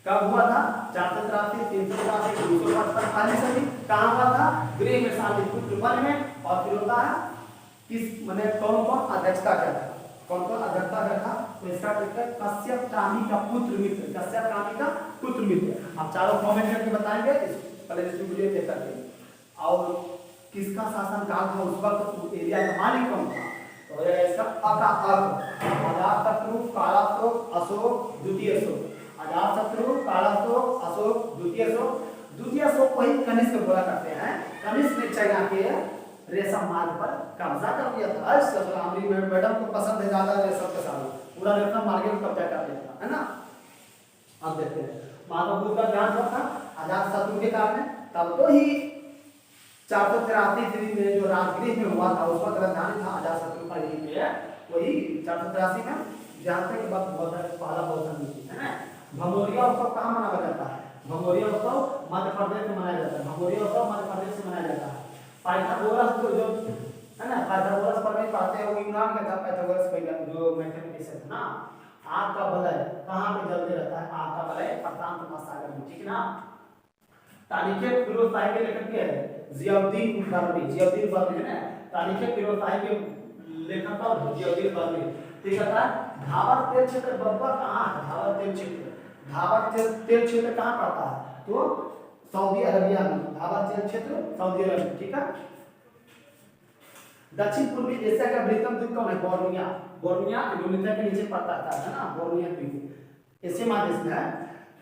कब हुआ था? 483, 383, 255 पहली सदी कहाँ हुआ था? गृह में साले पुत्र बन में, और फिर होता है किस मैंने कौन कौन अध्यक्षता किया था, कौन कौन अध्यक्षता किया था, तो इसका कश्यप कामी का पुत्र मित्र, कश्यप कामी का पुत्र मित्र, आप चारों कमेंट करके बताएंगे, पहले इस वीडियो देख करके। और किसका शासन काल था उस वक्त, एरिया का मालिक कौन था, तो हो जाएगा इसका अजातशत्रु, कालाशोक, अशोक, द्वितीय अशोक, अजातशत्रु, कालाशोक, अशोक, द्वितीय अशोक, द्वितीय अशोक को ही कनिष्क बोला करते हैं, कनिष्क ने चाइना के रेशम मार्ग पर कब्जा कर लिया था, हमारी मैडम को पसंद है ज्यादा रेशम के साथ, पूरा रेशम मार्ग में कब्जा कर लिया था, है ना। अब देखते हैं महात्मा बुद्ध का ध्यान रखा अजातशत्रु के कारण, तब तो ही 483 में जो राजगृह में हुआ था उस वक्त राजधानी था अजातशत्रु का यही पे, वही 483 में जहाँ तक बात बहुत पहला बहुत है ना। भमोरिया उत्सव कहाँ मनाया जाता है? भमोरिया उत्सव मध्य प्रदेश में मनाया जाता है, भमोरिया उत्सव मध्य प्रदेश में मनाया जाता है। पाइथागोरस तो जो है ना, पाइथागोरस पर नहीं पढ़ते हैं, वो यूनान का था पाइथागोरस का जो मैथमेटिशियन है ना, आग का वलय कहाँ पे जलते रहता है? आग का वलय प्रशांत महासागर में, ठीक ना। तारीखे फिरोजशाही के लेखक के है जियाउद्दीन बर्मी, जियाउद्दीन बर्मी है ना, तारीखे फिरोजशाही के लेखक का जियाउद्दीन बर्मी, ठीक है। धावर तेल क्षेत्र बब्बर कहाँ है? धावर तेल क्षेत्र, धावर तेल क्षेत्र कहाँ पड़ता है? तो सऊदी अरबिया में, धावर तेल क्षेत्र सऊदी अरब, ठीक है। दक्षिण पूर्वी एशिया का बृहत्तम द्वीप कौन है? बोर्निया, बोर्निया इंडोनेशिया के नीचे पड़ता है ना, बोर्निया द्वीप एशिया महादेश में है।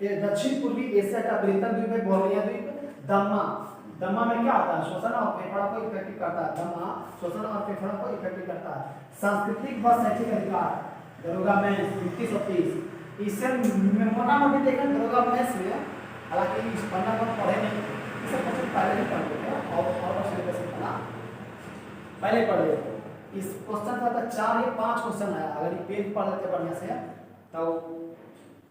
ये दक्षिण पूर्वी एशिया का बृहत्तम द्वीप है बोर्निया द्वीप। दम्मा, दम्मा में क्या होता है? शोषण और फेफड़ा को इफेक्टिव करता है, दम्मा शोषण और फेफड़ा को इफेक्टिव करता है। सांस्कृतिक व शैक्षिक अधिकार दरोगा में 2130, इससे मोटा मोटी देखें दरोगा में में, हालांकि इस पन्ना को पढ़े नहीं, इसे कुछ पहले ही पढ़ लेते और सिलेबस में पढ़ा, पहले पढ़ लेते। इस क्वेश्चन का 4 या 5 क्वेश्चन आया, अगर ये पेज पढ़ लेते बढ़िया से तो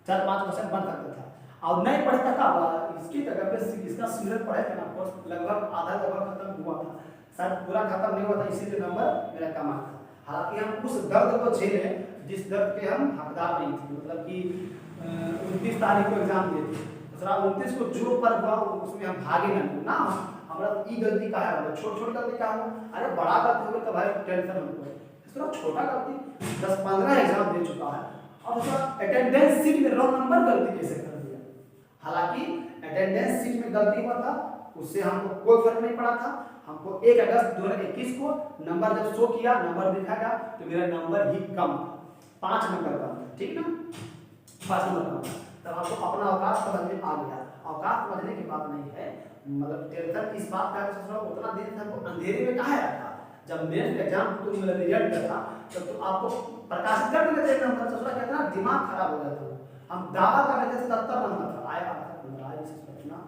4-5 क्वेश्चन बन सकता था। और नहीं पढ़े तक इसकी जगह पे इसका सीरियल पढ़े थे ना, कोर्स लगभग आधा लगभग खत्म हुआ था, शायद पूरा खत्म नहीं हुआ था, इसीलिए नंबर मेरा कम आया था। हालांकि हम उस दर्द को झेले जिस दर्द के हम हकदार नहीं थे, मतलब कि 29 तारीख को एग्जाम दिए थे, दूसरा 29 को जो पर हुआ उसमें हम भागे ना, हमारा ई गलती का है, छोट गलती का है, अरे बड़ा गलती हो तो भाई टेंशन मत लो, दूसरा छोटा गलती 10-15 एग्जाम दे चुका है, अब उसका अटेंडेंस शीट में रोल नंबर गलती कैसे कर दिया। हालांकि अटेंडेंस शीट में गलती हुआ था, उससे हमको कोई फर्क नहीं पड़ा था, हमको 1 अगस्त 2021 को नंबर जब शो किया, नंबर दिखाया तो मेरा नंबर ही कम, 5 नंबर कम, ठीक ना, 5 नंबर कम, तब आपको अपना अवकाश समझ में आ गया। अवकाश समझने की बात नहीं है, मतलब टेंशन इस बात का सोच रहा हूं, उतना दिन तक अंधेरे में कहाँ रखा, जब मेंस एग्जाम तो मेरा रिजल्ट था तब तो आपको प्रकाशित कर देते थे नंबर, सोच रहा कितना दिमाग खराब हो जाता था, हम दावा कर रहे थे 77 नंबर था, आया नंबर आया, इतना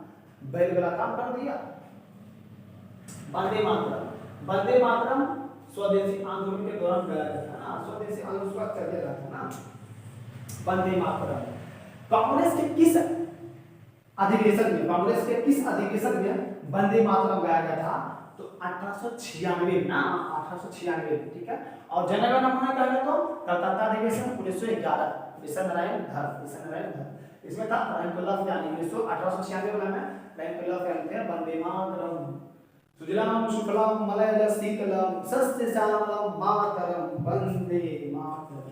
बैल वाला काम कर दिया। वंदे मातरम, वंदे मातरम स्वदेशी आंदोलन के दौरान गाया जाता है ना, स्वदेशी आंदोलन शुरू कर दिया जाता है ना, वंदे मातरम। कांग्रेस के किस अधिवेशन में, कांग्रेस के किस अधिवेशन में वंदे मातरम गाया गया था? तो 1896 ना, 1896, ठीक है। और जनगण मन गाया तो कलकत्ता अधिवेशन 1911, विश्वनारायण धर, इसमें था रहमतुल्लाह यानी 1896 में रहमतुल्लाह यानी वंदे मातरम सुजलाम शुक्लाम मलयज शीतलम सस्य श्यामलम मातरम वंदे मातरम।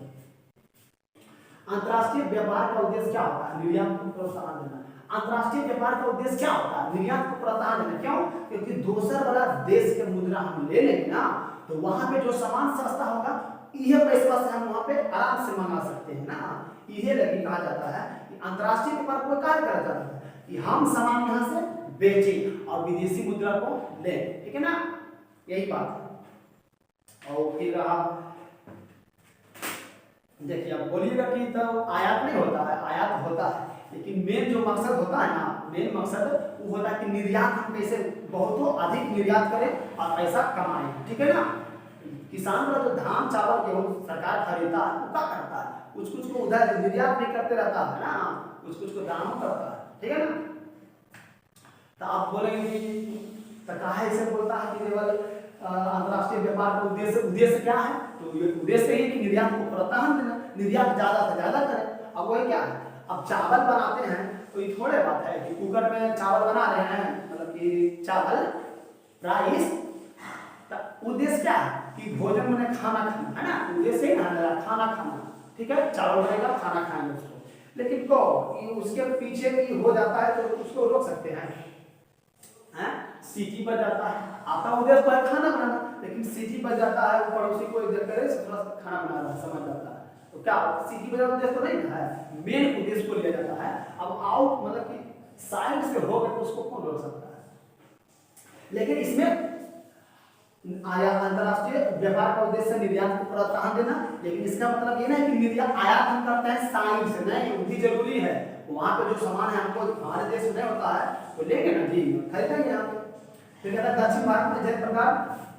अंतर्राष्ट्रीय व्यापार का उद्देश्य क्या होता है? निर्यात को प्रोत्साहन देना। अंतर्राष्ट्रीय व्यापार का उद्देश्य क्या होता है? निर्यात को प्रोत्साहन देना। क्यों? क्योंकि दूसरा वाला देश के मुद्रा हम ले लेंगे ना, तो वहां पे जो सामान सस्ता होगा, यह पैसा से हम वहां पे आराम से मंगा सकते हैं ना। यह लगी कहा जाता है कि अंतर्राष्ट्रीय व्यापार को कार्य करा जाता है कि हम सामान यहाँ से बेचे और विदेशी मुद्रा को ले, ठीक है ना, यही बात है। और फिर रहा, देखिए अब बोलिएगा कि तो आयात नहीं होता है, आयात होता है, लेकिन मेन जो मकसद होता है ना, मेन मकसद वो होता है कि निर्यात हम कैसे बहुत अधिक निर्यात करें और पैसा कमाएं, ठीक है ना। किसान का जो धान चावल गेहूं सरकार खरीदता है वो क्या करता है, कुछ कुछ को उधर निर्यात नहीं करते रहता है ना, कुछ कुछ को दाम करता है, ठीक है ना। तो आप बोलेंगे कि तो काहे से बोलता है कि केवल अंतर्राष्ट्रीय व्यापार का उद्देश्य क्या है, तो ये उद्देश्य है कि निर्यात को प्रोत्साहन देना, निर्यात ज्यादा से ज्यादा करें। अब वही क्या है, अब चावल बनाते हैं तो ये थोड़े बात है कि कुकर में चावल बना रहे हैं, मतलब कि चावल राइस, उद्देश्य क्या है कि भोजन में खाना खाना है ना, उद्देश्य ही ना खाना खाना, ठीक है, चावल बनेगा खाना खाएंगे उसको। लेकिन को उसके पीछे भी हो जाता है तो उसको रोक सकते हैं, सीटी बच जाता है, आपका उद्देश्य तो है खाना बनाना, लेकिन सीटी बच जाता है, वो पड़ोसी को इधर करे थोड़ा सा खाना बनाना समझ जाता है, तो क्या सीटी बजाना उद्देश्य तो नहीं है, मेन उद्देश्य को लिया जाता है। अब आउट मतलब कि साइड से हो गए तो उसको कौन रोक सकता है। लेकिन इसमें अंतरराष्ट्रीय व्यापार का उद्देश्य निर्यात को प्रोत्साहन देना, लेकिन इसका मतलब ये नहीं कि निर्यात आयात हम करते हैं साइड से, नहीं, वो भी जरूरी है, वहां पे जो सामान है हमको हमारे देश में नहीं होता है तो लेंगे ना जी, खरीदेंगे यहाँ पे। फिर कहता है दक्षिण भारत में जिस प्रकार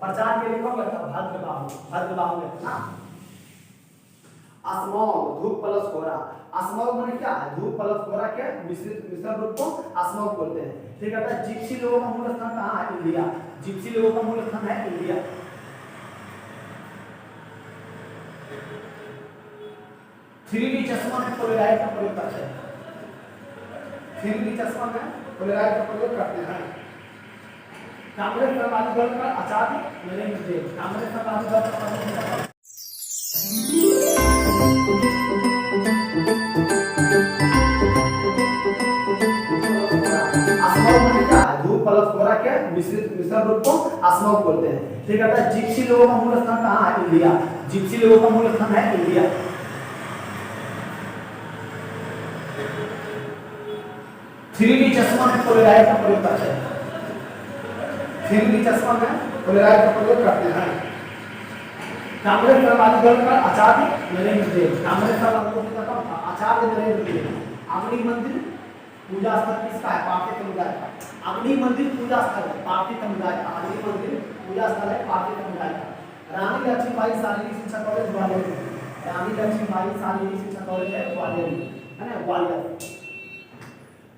प्रचार के लिए कौन लगता है, भद्रबाहु लगता है। असमोग धूप प्लस कोहरा, असमोग माने क्या है, धूप प्लस कोहरा के मिश्रण रूप को असमोग बोलते हैं। फिर कहता है जिप्सी लोगों का मूल स्थान कहाँ है, इंडिया, जिप्सी लोगों का मूल स्थान है इंडिया। 3D चश्मा में पोलराइड का प्रयोग करते हैं, 3D चश्मा में पोलराइड का प्रयोग करते हैं। कांग्रेस समाजवादी दल का आचार्य नरेंद्र देव, कांग्रेस समाजवादी दल का प्रमुख धूप प्लस कोहरा के मिश्रण रूप को असमोग बोलते हैं। ठीक है, जिप्सी लोगों का मूल स्थान कहाँ है, इंडिया, जिप्सी लोगों का मूल स्थान है इंडिया। थ्री डी चश्मा में पोलराइड का प्रयोग करते हैं, 3D चश्मा में पोलराइड का प्रयोग करते हैं। कांग्रेस समाजवादी दल का आचार्य नरेंद्र देव, कांग्रेस समाजवादी दल का आचार्य नरेंद्र देव। अग्नि मंदिर पूजा स्थल किसका है, पार्टी समुदाय का। अग्नि मंदिर पूजा स्थल है पार्टी समुदाय का, अग्नि मंदिर पूजा स्थल है पार्टी समुदाय का। रानी लक्ष्मीबाई शारीरिक शिक्षा कॉलेज ग्वालियर में, रानी लक्ष्मीबाई शारीरिक शिक्षा कॉलेज है ग्वालियर में, है ना, ग्वालियर।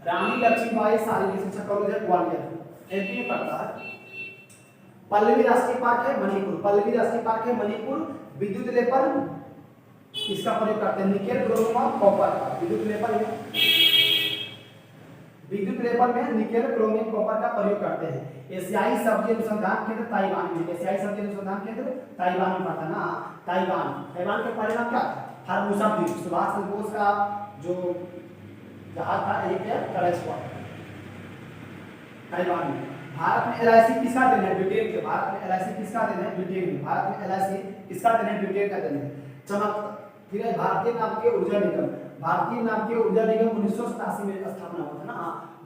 रानी लक्ष्मीबाई शारीरिक शिक्षा कॉलेज है ग्वालियर, एमपी में पड़ता है। पल्लवी राष्ट्रीय पार्क है मणिपुर, पल्लवी राष्ट्रीय पार्क है मणिपुर। विद्युत लेपन इसका प्रयोग करते हैं, निकेल क्रोम और कॉपर का विद्युत लेपन में, विद्युत लेपन में निकेल क्रोमियम कॉपर का प्रयोग करते हैं। एशियाई सब्जी अनुसंधान केंद्र ताइवान में, एशियाई सब्जी अनुसंधान केंद्र ताइवान में पड़ता है ना, ताइवान। ताइवान के परिणाम क्या था, फार्मोसा द्वीप, सुभाष चंद्र बोस का जो जहाज था एक है कलश हुआ ताइवान में। भारत में एलआईसी किसका देन है, ब्रिटेन के। भारत में एलआईसी किसका देन है, ब्रिटेन में। भारत में एलआईसी किसका देन है, ब्रिटेन का देन है। चमक फिर भारतीय नाम के ऊर्जा निगम, भारतीय नाम के ऊर्जा निगम 1987 में स्थापना हुआ था ना,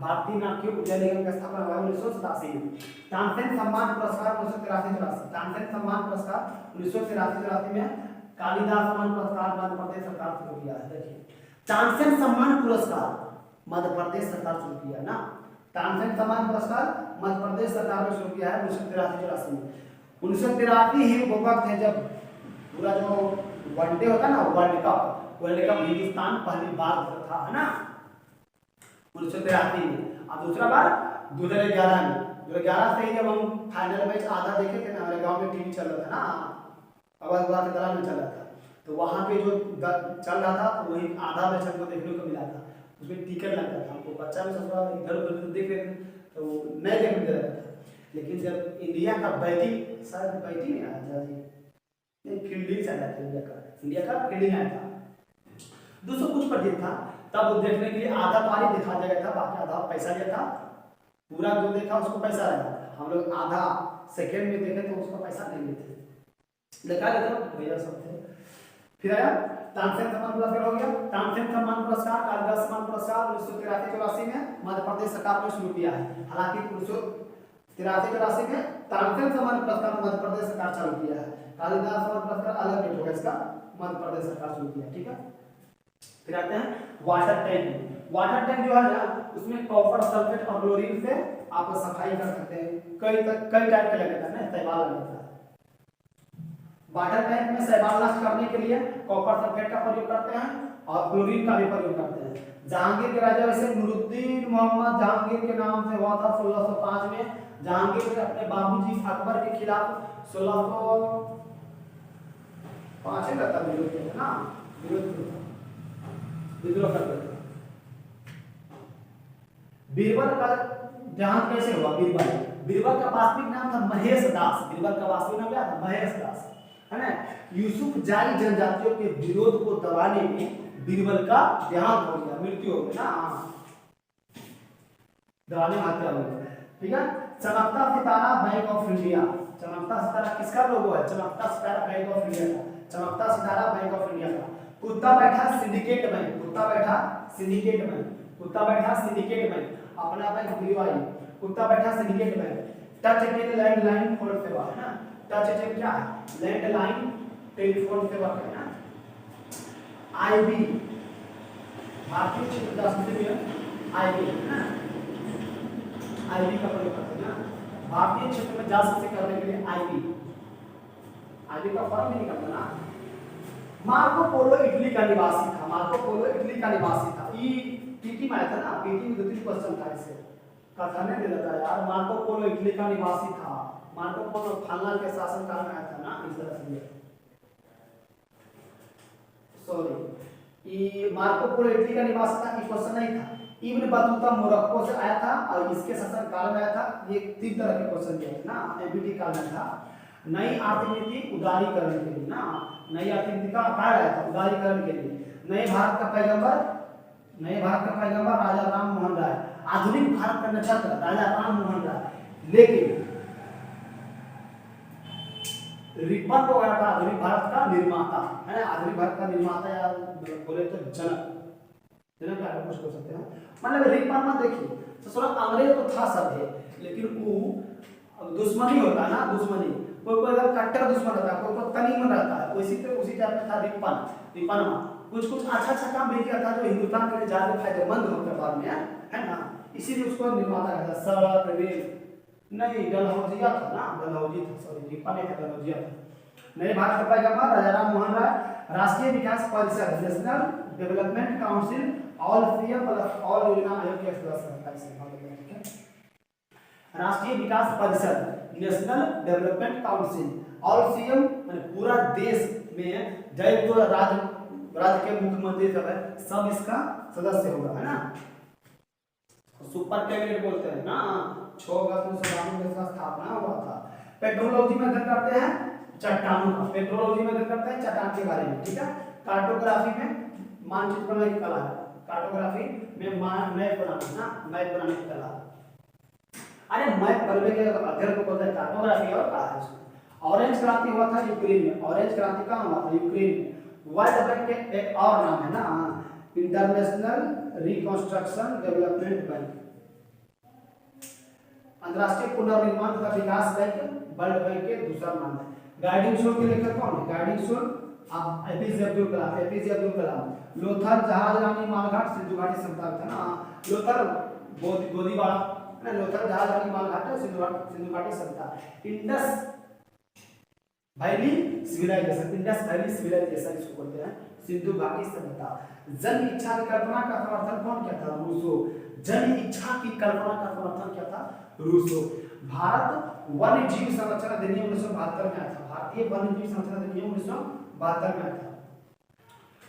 भारतीय नाम के ऊर्जा निगम का स्थापना हुआ 1987 में। तानसेन सम्मान पुरस्कार 1983, तानसेन सम्मान पुरस्कार 1983 में। कालिदास सम्मान पुरस्कार मध्य प्रदेश सरकार शुरू किया है। देखिए तानसेन सम्मान पुरस्कार मध्य प्रदेश सरकार शुरू किया ना, तानसेन सम्मान पुरस्कार मध्य प्रदेश सरकार ने शुरू किया है 1983 में। 1983 ही वो वक्त है जब पूरा जो वनडे होता है ना, वर्ल्ड कप हिंदुस्तान पहली बार होता था, है ना, 1983 में। और दूसरा बार 2011 में, 2011 से ही जब हम फाइनल मैच आधा देखे थे ना, हमारे गांव में टीवी चल रहा था ना, आवाज के दौरान में चल रहा था, तो वहां पे जो चल रहा था तो वही आधा मैच हमको देखने को मिला था। उसमें टिकट लगता था, हमको बच्चा में ससुरा इधर उधर देख रहे थे तो नहीं देखने दे रहा था। लेकिन जब इंडिया का बैटिंग, शायद बैटिंग नहीं आया जी, नहीं फील्डिंग से आया था, इंडिया का फील्डिंग आया था, 200 कुछ पर जीत था। तब देखने के लिए आधा पारी दिखा दिया गया था, बाकी आधा पैसा लिया था, पूरा जो देखा उसको पैसा लगा। हम लोग आधा सेकेंड में देखे तो उसका पैसा नहीं लेते, लगा लेते भैया सब थे। फिर आया तानसेन सम्मान पुरस्कार हो गया। तानसेन सम्मान पुरस्कार कालिदास सम्मान पुरस्कार 1983-84 में मध्य प्रदेश सरकार ने शुरू किया है। हालांकि 1983-84 में तानसेन सम्मान पुरस्कार मध्य प्रदेश सरकार चालू किया है। कालिदास सम्मान पुरस्कार अलग डेट होगा इसका, मध्य प्रदेश सरकार शुरू किया। ठीक है, फिर आते हैं वाटर टैंक। वाटर टैंक जो है ना उसमें कॉपर सल्फेट और क्लोरीन से आप सफाई कर सकते हैं। कई टाइप के लगता है ना, शैवाल लगता है। वाटर टैंक में शैवाल नष्ट करने के लिए कॉपर सल्फेट का प्रयोग करते हैं और क्लोरीन का भी प्रयोग करते हैं। जहांगीर के राजा वैसे नूरुद्दीन मोहम्मद जहांगीर के नाम से हुआ था 1605 में। जहांगीर ने अपने बाबूजी अकबर के खिलाफ 1605 का विरोध किया ना, विद्रोह कर दिया। बीरबल का जहां कैसे हुआ? बीरबल का वास्तविक नाम था महेश दास। बीरबल का वास्तविक नाम क्या था? महेश दास, है ना। यूसुफ जाई जनजातियों के विरोध को दबाने में बीरबल का देहांत हो गया, मृत्यु हो गई ना, दबाने में हत्या हो गई। ठीक है, चमकता सितारा बैंक ऑफ इंडिया। चमकता सितारा किसका लोगो है? चमकता सितारा बैंक ऑफ इंडिया का। चमकता सितारा बैंक ऑफ इंडिया का। कुत्ता बैठा सिंडिकेट बैंक। कुत्ता बैठा सिंडिकेट बैंक। कुत्ता बैठा सिंडिकेट बैंक अपना बैंक बीवाई। कुत्ता बैठा syndicate bank. Touch Airtel landline phone सेवा है ना। टच एटेल क्या है? लैंडलाइन टेलीफोन सेवा है ना। आईबी भारतीय क्षेत्र जासूसी में आईबी है ना, आईबी का प्रयोग करते हैं ना। भारतीय क्षेत्र में जासूसी करने के लिए आईबी, आईबी का फॉर्म नहीं करता ना। मार्को पोलो इटली का निवासी था। मार्को पोलो इटली का निवासी था। ई पीटी में आया था ना, पीटी में 2-3 क्वेश्चन था इससे, कथा नहीं दे देता यार। मार्को पोलो इटली का निवासी था। मार्को पोलो फालना के शासनकाल में आया था ना, इस तरह से। सॉरी, ये मार्को पोलो इटली का निवासी था, ये क्वेश्चन नहीं था। इब्न बतूता मोरक्को से आया था और इसके शासनकाल में आया था। ये 3 तरह के क्वेश्चन दिए थे ना, एबीटी काल में था। नई आर्थिक नीति उदारीकरण के लिए ना, नई आर्थिक नीति का कार्य आया था उदारीकरण के लिए। नए भारत का पैगंबर राजा राम मोहन राय। आधुनिक भारत का नक्षत्र राजा राम मोहन राय। लेकिन रिपन को गया था आधुनिक भारत का निर्माता, है ना। आधुनिक भारत का निर्माता या बोले तो जनक का कुछ कर सकते हैं। मतलब रिपन में देखिए तो थोड़ा अंग्रेज तो था सब है, लेकिन वो दुश्मनी होता है ना, दुश्मनी। कोई अगर कट्टर दुश्मन रहता है, कोई तनी में रहता है, उसी टाइप में था रिपन में कुछ अच्छा काम भी किया था जो हिंदुस्तान के लिए ज्यादा फायदेमंद होकर बाद में, है ना। इसीलिए उसको निर्माता कहता है। सड़क रेल नहीं, डलहौजिया था ना, डलहौजी था, सॉरी रिपन नहीं था, डलहौजिया था। नए भारत का पैगंबर राजा राम मोहन राय। राष्ट्रीय विकास परिषद national development council all CM plus all योजना आयोग के सदस्य है। राष्ट्रीय विकास परिषद national development council all CM माने पूरा देश में जो राज्य के मुख्यमंत्री सब है, सब इसका सदस्य होगा, है ना। सुपर कैबिनेट बोलते हैं ना। 6 अगस्त 1992 में इसका स्थापना हुआ था। पेट्रोलॉजी में अध्ययन करते हैं चट्टानों का। पेट्रोलॉजी में अध्ययन करते हैं चट्टान के बारे में, ठीक है। कार्टोग्राफी में मानचित्र बनाने की कला है। कार्टोग्राफी में मैप बनाना ना, मैप बनाने की कला। अरे मैप बनने के अध्ययन को बोलते हैं कार्टोग्राफी और कला है। ऑरेंज क्रांति हुआ था यूक्रेन में। ऑरेंज क्रांति कहाँ हुआ था? यूक्रेन में। वर्ल्ड बैंक के एक और नाम है ना, इंटरनेशनल रिकंस्ट्रक्शन डेवलपमेंट बैंक। अंतरराष्ट्रीय पुनर्निर्माण तथा विकास बैंक वर्ल्ड बैंक के दूसरा नाम है। गाइडिंग सोल के लेखक कौन है? Guiding soul APJ Abdul Kalam. APJ Abdul Kalam. Lothar जहाज रानी मालघाट सिंधु घाटी संस्थापक है ना। लोथर गोदीवाड़ा, लोथर जहाज रानी मालघाट सिंधु घाटी संस्थापक। Indus valley civilization, Indus valley civilization इसको बोलते हैं, सिंधु घाटी सभ्यता। जन इच्छा की कल्पना का समर्थन कौन किया था? रूसो। जन इच्छा की कल्पना का समर्थन किया था? रूसो। भारत वन्य जीव संरक्षण अधिनियम 1972 में आया था। भारतीय वन्य जीव संरक्षण अधिनियम 1972 में आया था।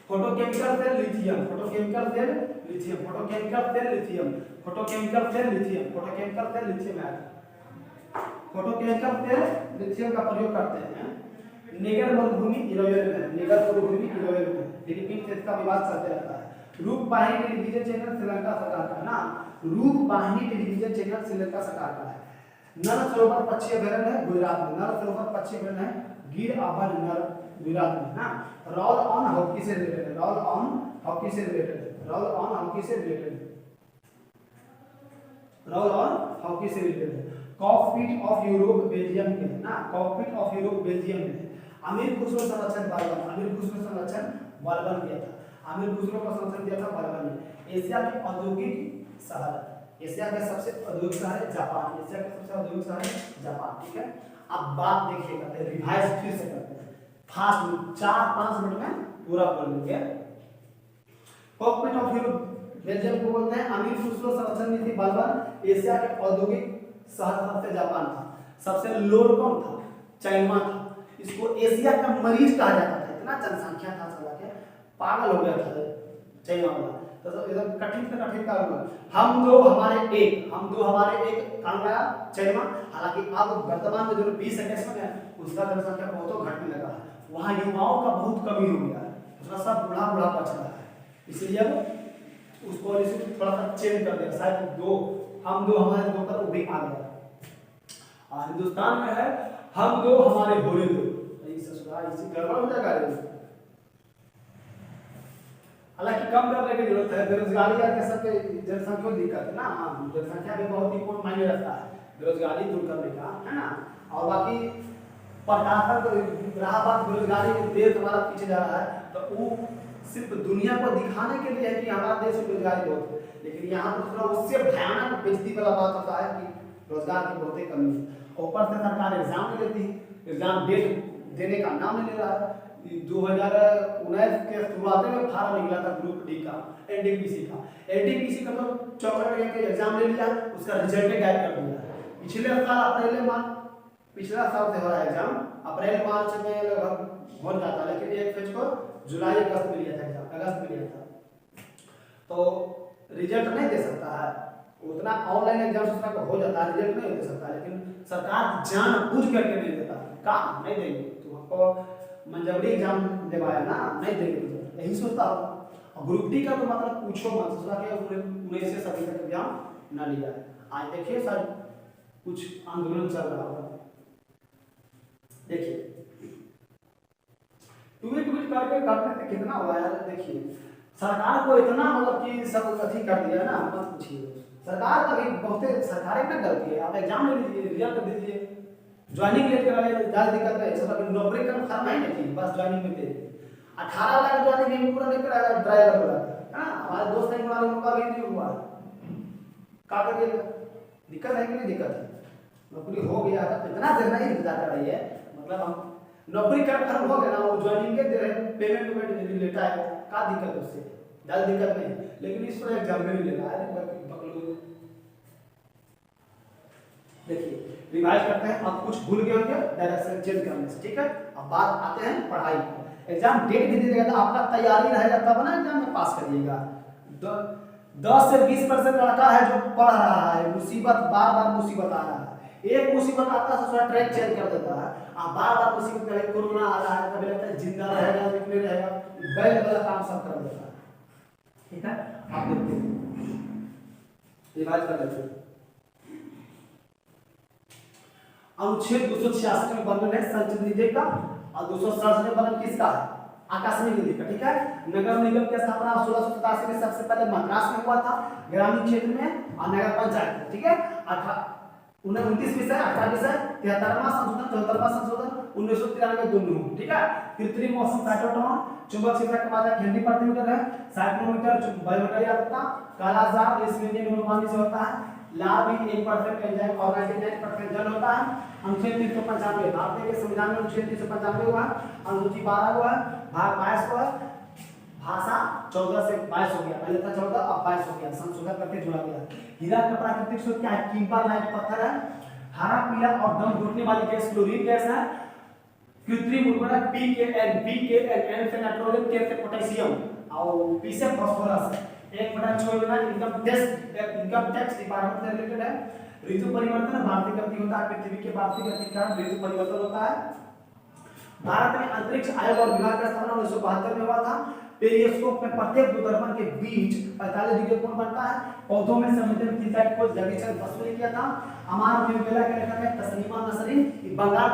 Photochemical cell lithium, photochemical cell lithium, photochemical cell lithium, photochemical cell lithium, photochemical cell lithium आया था। फोटोकेमिकल सेल लिथियम का प्रयोग करते हैं। नेगर मरुभूमि इरोयल में, नेगर मरुभूमि इरोयल में फिलीपींस से इसका विवाद चलते रहता है। रूपवाहिनी टेलीविजन चैनल श्रीलंका सरकार का ना, रूपवाहिनी टेलीविजन चैनल श्रीलंका सरकार का है। नल सरोवर पक्षी अभयारण्य है गुजरात में। नल सरोवर पक्षी अभयारण्य है गिर अबन नर विराट में ना। रोल ऑन हॉकी से रिलेटेड है, रोल ऑन हॉकी से रिलेटेड है, रोल ऑन हॉकी से रिलेटेड है, रोल ऑन हॉकी से रिलेटेड है। कॉकपिट ऑफ यूरोप बेल्जियम में है ना, कॉकपिट ऑफ यूरोप बेल्जियम में है। अमीर खुसरो संरक्षण बालबन, अमीर खुसरो संरक्षण बालबन किया था, अमीर खुसरो का संरक्षण किया था बालबन ने। एशिया के औद्योगिक शहर, एशिया का सबसे औद्योगिक शहर है जापान, एशिया का सबसे औद्योगिक शहर है जापान, ठीक है। अब बात देखिए करते हैं, रिवाइज फिर से करते हैं फास्ट में, 4-5 मिनट में पूरा पढ़ लेंगे। कॉकपिट ऑफ यूरोप बेल्जियम को बोलते हैं, अमीर खुसरो संरक्षण नीति बालबन, एशिया के औद्योगिक शहर सबसे जापान था, सबसे लोअर कौन था, चाइना था। इसको एशिया का मरीज कहा जाता था, इतना जनसंख्या था साला के पागल हो गया था चाइना वाला, तो एकदम कठिन से कठिन का हुआ। हम दो हमारे एक, हम दो हमारे एक कहाँ गया, चाइना। हालांकि अब वर्तमान में जो 20 सेकंड में है उसका जनसंख्या बहुत घटने लगा है, वहाँ युवाओं का बहुत कमी हो गया है, उसका सब बूढ़ा बूढ़ा बच रहा है, इसलिए अब उस पॉलिसी को थोड़ा सा चेंज कर दिया, शायद दो हम दो हमारे दो का वो भी आ गया। और हिंदुस्तान में है हम दो हमारे होने दो, इसी गड़बड़ हो जाएगा रे। हालांकि कम करने की जरूरत है, बेरोजगारी आके सबके जनसंख्या दिक्कत है ना, जनसंख्या भी बहुत इंपॉर्टेंट मायने रखता है बेरोजगारी दूर करने का, है ना। और बाकी पटाखा रहा बात बेरोजगारी, देश हमारा पीछे जा रहा है, तो वो सिर्फ दुनिया को दिखाने के लिए है कि हमारा देश में बेरोजगारी बहुत है, लेकिन यहाँ पर थोड़ा उससे भयानक बेइज्जती वाला बात होता है कि रोजगार की बहुत कमी है। ऊपर से सरकार एग्जाम नहीं लेती, एग्जाम डेट देने का नाम नहीं ले रहा है। 2019 के शुरुआत में फार्म निकला था ग्रुप डी का, एनटीपीसी का, एनटीपीसी का तो चौकड़ के एग्जाम ले लिया, उसका रिजल्ट गायब कर दिया। पिछले साल अप्रैल में, पिछला साल से हो रहा है एग्जाम, अप्रैल मार्च में लगभग हो जाता, लेकिन एक फेज को जुलाई अगस्त में लिया था एग्जाम, अगस्त में लिया था, तो रिजल्ट नहीं दे सकता है उतना। ऑनलाइन एग्जाम दूसरा को हो जाता है, रिजल्ट नहीं दे सकता, लेकिन सरकार जानबूझ करके नहीं देता, काम नहीं देंगे तो हमको मंजबरी एग्जाम दिलवाया ना, नहीं देंगे रिजल्ट, यही सोचता हो। और ग्रुप डी का तो मतलब पूछो मत, दूसरा के 19 से सभी तक एग्जाम ना लिया है। आज देखिए सर कुछ आंदोलन चल रहा होगा, देखिए ट्वीट करके करते कितना हुआ यार। देखिए सरकार को इतना मतलब कि सब अथी कर दिया ना, मत पूछिए। सरकार का भी बहुत सरकारी का गलती है, आप एग्जाम ले लीजिए, रिजल्ट दे दीजिए, ज्वाइनिंग लेट कराइए, ज़्यादा दिक्कत नहीं, सब नौकरी का फॉर्म नहीं चाहिए, बस ज्वाइनिंग में दे दीजिए। 18 लाख ज्वाइनिंग में पूरा नहीं कराया, ड्राइवर वाला है ना, हमारे दोस्त नहीं हमारे उनका भी नहीं हुआ, क्या करिएगा, दिक्कत है कि नहीं दिक्कत है। नौकरी हो गया तो इतना देर नहीं इंतजार कर रही है, मतलब हम नौकरी का फॉर्म हो गया ना, वो ज्वाइनिंग के दे रहे, पेमेंट वेमेंट लेटा है, क्या दिक्कत है उससे, ज़्यादा दिक्कत नहीं, लेकिन इस पर एग्जाम में नहीं ले रहा है। देखिए रिवाइज करते हैं, अब कुछ भूल गए होंगे डायरेक्शन चेंज करने से, ठीक है। अब बात आते हैं पढ़ाई पर, एग्जाम डेट भी दे देगा तो आपका तैयारी रहेगा तब ना एग्जाम में पास करिएगा। 10 से 20% लड़का है जो पढ़ रहा है, मुसीबत बार बार मुसीबत आ रहा है, एक मुसीबत आता है थोड़ा ट्रैक चेंज कर देता है, आप बार बार मुसीबत कभी कोरोना आ रहा है, कभी लगता है जिंदा रहेगा निकले रहेगा, बैल वाला काम सब कर देता है, ठीक है। आप देखते हैं रिवाइज कर लेते हैं। अनुच्छेद 266 में वर्णन है संचित निधि का, और 267 में वर्णन किसका है, आकस्मिक निधि का, ठीक है। नगर निगम की स्थापना 1687 में सबसे पहले मद्रास में हुआ था, ग्रामीण क्षेत्र में, और नगर पंचायत में, ठीक है। 29 विषय, 18 विषय, 73वां संशोधन, 74वां संशोधन 1993 दोनों, ठीक है। कृत्रिम मौसम साइक्लोट्रॉन, चुंबक क्षेत्र का मात्रा हेनरी प्रति मीटर है, साइक्लोमीटर वायुमंडलीय आर्द्रता, कालाजार इसमें अनुपानी से होता है, लाभ भी 1% एंजाइम और 99% जल होता है। अनुच्छेद 395 भारत के संविधान में अनुच्छेद 395 हुआ, अनुसूची 12 हुआ, भाग 22 हुआ, भाषा 14 से 22 हो गया, पहले था 14 अब 22 हो गया, संशोधन करके जोड़ा गया। हीरा का प्राकृतिक स्रोत क्या है, कीमपालाइट पत्थर है, हरा पीला और दम घुटने वाली गैस क्लोरीन गैस है, कृत्रिम उर्वरक PKN, N से नाइट्रोजन, K से पोटेशियम और P से फास्फोरस है। एक बड़ा छोड़ना इनकम टैक्स डिपार्टमेंट से रिलेटेड है। ऋतु परिवर्तन, वार्षिक गति होता है, पृथ्वी के वार्षिक गति के कारण ऋतु परिवर्तन होता है। भारत में अंतरिक्ष आयोग और विभाग का स्थापना 1972 में हुआ था। पेरिस्कोप में प्रत्येक दो दर्पण के बीच 45 डिग्री कोण बनता है। पौधों में संवेदन की खोज जगदीश बसु ने किया था। अमर व्योमकेला के लेखक है तस्लीमा नसरीन, बंगाल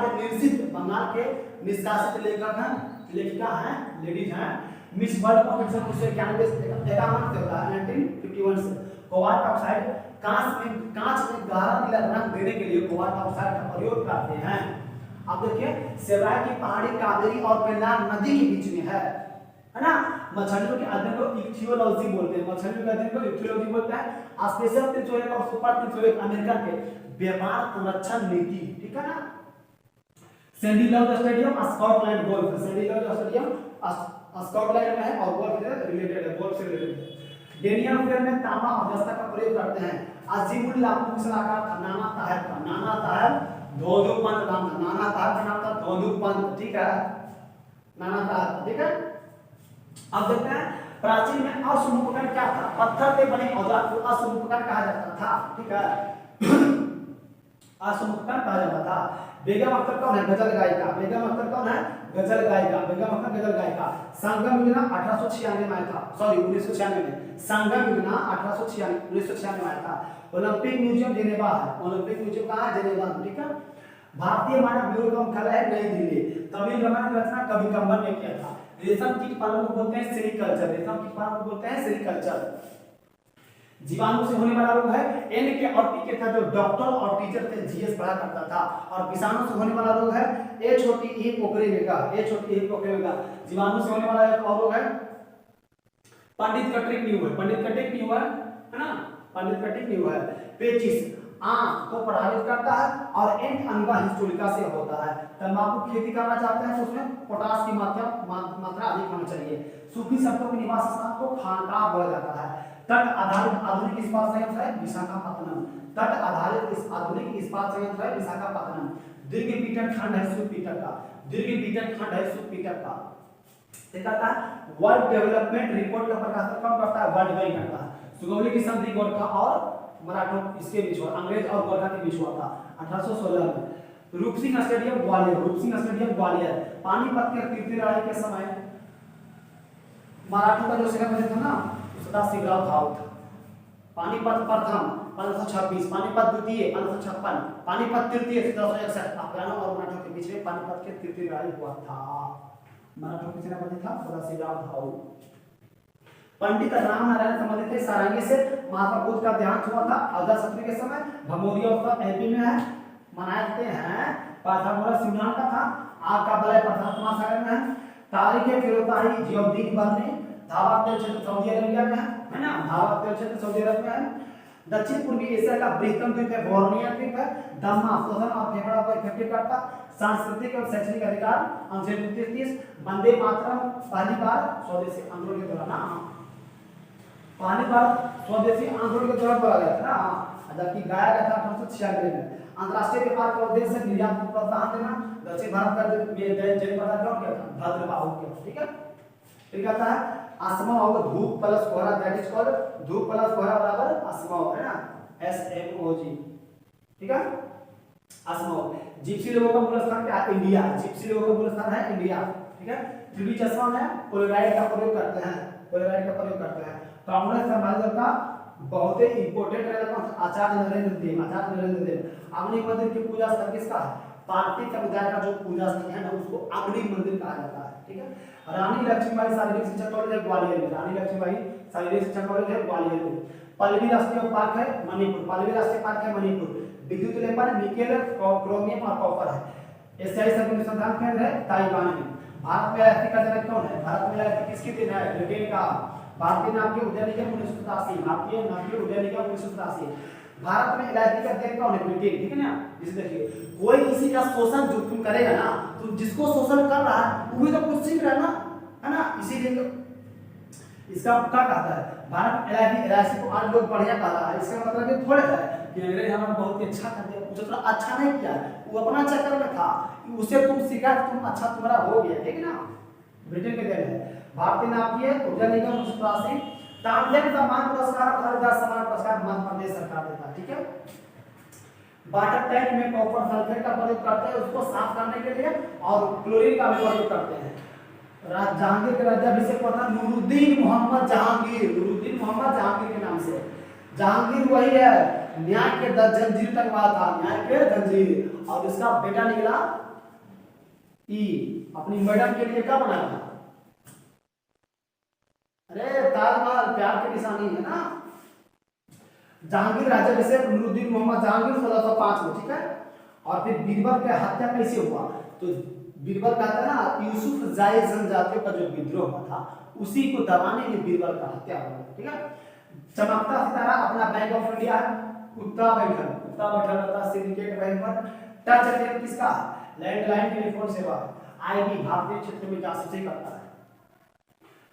के निष्कासित लेखक हैं, लेखिका हैं, लेडीज हैं। मिस वर्ल्ड कॉम्पिटिशन 1991 होता है 1951 से। कोबाल्ट ऑक्साइड कांच में गहरा नीला रंग देने के लिए कोबाल्ट ऑक्साइड का प्रयोग करते हैं। अब देखिए सेवराय की पहाड़ी कावेरी और पेन्नार नदी के बीच में है ना। मछलियों के अध्ययन को इक्थियोलॉजी बोलते हैं, मछलियों के अध्ययन को इक्थियोलॉजी बोलते हैं। स्पेशल 301 और सुपर 301 अमेरिका के व्यापार संरक्षण नीति, ठीक है ना। Sandy Lodge stadium Scotland golf, Sandy Lodge stadium Scotland में है और गोल्फ से रिलेटेड है, गोल्फ से रिलेटेड है। डेनियल फेयर में तांबा और जस्ता का प्रयोग करते हैं। अजीमुल लाकू सलाहकार था नाना ताहिर का, नाना ताहिर धोधुपंत नाम था, नाना ताहिर का नाम था धोधुपंत, ठीक है, नाना ताहिर, ठीक है। अब देखते हैं प्राचीन में असमुपकरण क्या था। पत्थर से बने औजार को असमुपकरण कहा जाता था, ठीक है, असमुपकरण कहा जाता था। बेगम अख्तर कौन है? गजल गायिका। बेगम अख्तर कौन है? गजल गायिका। बेगम अख्तर गजल गायिका। संगम योजना 1896 में आया था, सॉरी 1996 में। संगम योजना 1996 में आया था। ओलंपिक म्यूजियम जेनेवा है, ओलंपिक म्यूजियम कहाँ है? जेनेवा, ठीक है। भारतीय मानव ब्यूरो का मुख्यालय है नई दिल्ली। तमिल रामायण की रचना कवि कंबर ने किया था। रेशम कीट पालन को बोलते हैं सेरिकल्चर, रेशम कीट पालन को बोलते हैं सेरिकल्चर। जीवाणु से होने वाला रोग है एन के और पी के था, जो डॉक्टर और टीचर थे, जीएस पढ़ा करता था। और विषाणु से होने वाला रोग है ए छोटी ई पोकरे में का, ए छोटी ई पोकरे में का। जीवाणु से होने वाला एक और रोग है पंडित का ट्रिक नहीं हुआ है, पंडित का ट्रिक नहीं हुआ है ना, पंडित का ट्रिक नहीं हुआ है। पेचिस आंख को प्रभावित करता है और एंट अमीबा हिस्टोरिका से होता है। तंबाकू की खेती करना चाहते हैं तो उसमें पोटास की मात्रा अधिक होनी चाहिए। सूखी सड़कों के निवास स्थान को खानका बोला जाता है। तट आधारित आधुनिक इस्पात संयंत्र है विशाखापत्तनम, तट आधारित इस आधुनिक इस्पात संयंत्र है विशाखापत्तनम। दीर्घ पीटन खंड है सुपीटक का, दीर्घ पीटन खंड है सुपीटक का। कहता है वर्ल्ड डेवलपमेंट रिपोर्ट का प्रकाशन कौन करता है? वर्ल्ड बैंक करता है। सुगौली की संधि गोरखा और मराठों इसके बीच हुआ, अंग्रेज और गोरखा के बीच हुआ था 1816 में। Roop Singh stadium Gwalior, Roop Singh stadium Gwalior. पानीपत के तृतीय लड़ाई के समय मराठों का जो सेनापति था ना सदाशिवराव भाऊ था। पानीपत प्रथम 1526, पानीपत द्वितीय 1556, पानीपत तृतीय 1761। अफगानों और मराठों के बीच में पानीपत के तृतीय लड़ाई हुआ था। मराठों के सेनापति था सदाशिवराव भाऊ। पंडित राम नारायण संबंधित थे सारंगी से। महात्मा बुद्ध का देहांत हुआ था 1870 के समय। भमोरिया उत्सव एमपी में है, मनाते हैं। पाथागोरस यूनान का था। आग का बलय प्रशांत महासागर में है। तारीख फिरोताही जियोद्दीन बर्ने। धावा तेल क्षेत्र सऊदी अरेबिया में है ना, धावा तेल क्षेत्र सऊदी अरब में है। दक्षिण पूर्वी एशिया का बृहत्तम द्वीप है बोर्निया द्वीप है। दमा शोषण और फेफड़ा को इफेक्टिव करता। सांस्कृतिक और शैक्षणिक अधिकार अनुच्छेद 33। वंदे मातरम पहली बार स्वदेशी आंदोलन के दौरान ना, पहली बार स्वदेशी आंदोलन के दौरान बोला गया था ना, जबकि गाया गया था 1896 में। अंतर्राष्ट्रीय व्यापार का उद्देश्य है निर्यात को प्रोत्साहन देना। दक्षिण भारत का जो जन पदार्थ कौन किया था? भद्रबाहु किया, ठीक है। फिर कहता है आसमा होगा धूप प्लस कोहरा, दैट इज कॉल्ड धूप प्लस कोहरा बराबर आसमा है ना, SMOG, ठीक है। आसमा। जिप्सी लोगों का मूल स्थान क्या है? इंडिया। जिप्सी लोगों का मूल स्थान है इंडिया, ठीक है। 3D चश्मा में पोलराइड का प्रयोग करते हैं, पोलराइड का प्रयोग करते हैं। कांग्रेस समाज का बहुत ही इंपोर्टेंट रहेगा आचार्य नरेंद्र देव, आचार्य नरेंद्र देव। अग्नि मंदिर की पूजा स्थल किसका है? पार्टी समुदाय का जो पूजा स्थल है ना उसको अग्नि मंदिर कहा जाता है, ठीक है। रानी लक्ष्मीबाई शारीरिक शिक्षा कॉलेज है ग्वालियर में, रानी लक्ष्मीबाई शारीरिक शिक्षा कॉलेज है ग्वालियर में। पल्लवी राष्ट्रीय पार्क है मणिपुर, पल्लवी राष्ट्रीय पार्क है मणिपुर। विद्युत लेपन निकेल क्रोमियम और कॉपर है। एशियाई शक्ति अनुसंधान केंद्र है ताइवान में। भारत में इलेक्ट्रिक का जनक कौन है? भारत में इलेक्ट्रिक किसकी देन है? ब्रिटेन का। भारतीय नाभिकीय उद्यान निगम 1987, भारतीय नाभिकीय उद्यान निगम 1987। भारत में इलायची का तेल कौन है? ब्रिटेन, ठीक है ना। जिसे देखिए कोई किसी का शोषण जो तुम करेगा ना, तो जिसको शोषण कर रहा है वो भी तो कुछ सीख रहा है ना, इसीलिए तो इसका क्या कहता है भारत इलायची को आज लोग बढ़िया कह रहा है। इसका मतलब ये थोड़े है कि अंग्रेज हमारा बहुत ही अच्छा कर दिया, कुछ तो अच्छा नहीं किया, वो अपना चक्कर में था, उसे तुम सीखा, तुम अच्छा तुम्हारा हो गया, ठीक है ना। ब्रिटेन के देन है। भारतीय नाभिकीय उद्यान निगम 1983। तानसेन सम्मान पुरस्कार और कालिदास सम्मान पुरस्कार मध्य प्रदेश सरकार देता है, ठीक है। वाटर टैंक में कॉपर सल्फेट का प्रयोग करते हैं उसको साफ करने के लिए, और क्लोरीन का भी प्रयोग करते हैं। जहांगीर के राज्याभिषेक हुआ था नूरुद्दीन मोहम्मद जहांगीर, नूरुद्दीन मोहम्मद जहांगीर के नाम से। जहांगीर वही है न्याय के जंजीर टंगवा था, न्याय के जंजीर, और इसका बेटा निकला ई। अपनी मैडम के लिए क्या बनाया था? अरे ताजमहल प्यार की निशानी है ना। जहांगीर राज्याभिषेक नूरुद्दीन मोहम्मद जहांगीर 1605 में, ठीक है। और फिर बीरबल का हत्या कैसे हुआ? तो बीरबल कहता है ना यूसुफ जाय जनजातियों का जो विद्रोह हुआ था उसी को दबाने में बीरबल का हत्या हुआ, ठीक है। चमकता सितारा अपना बैंक ऑफ इंडिया है, कुत्ता बैठा रहता है सिंडिकेट बैंक पर। टच एटीएम किसका? लैंडलाइन टेलीफोन सेवा। आईबी भारतीय क्षेत्र में जासूसी करता है।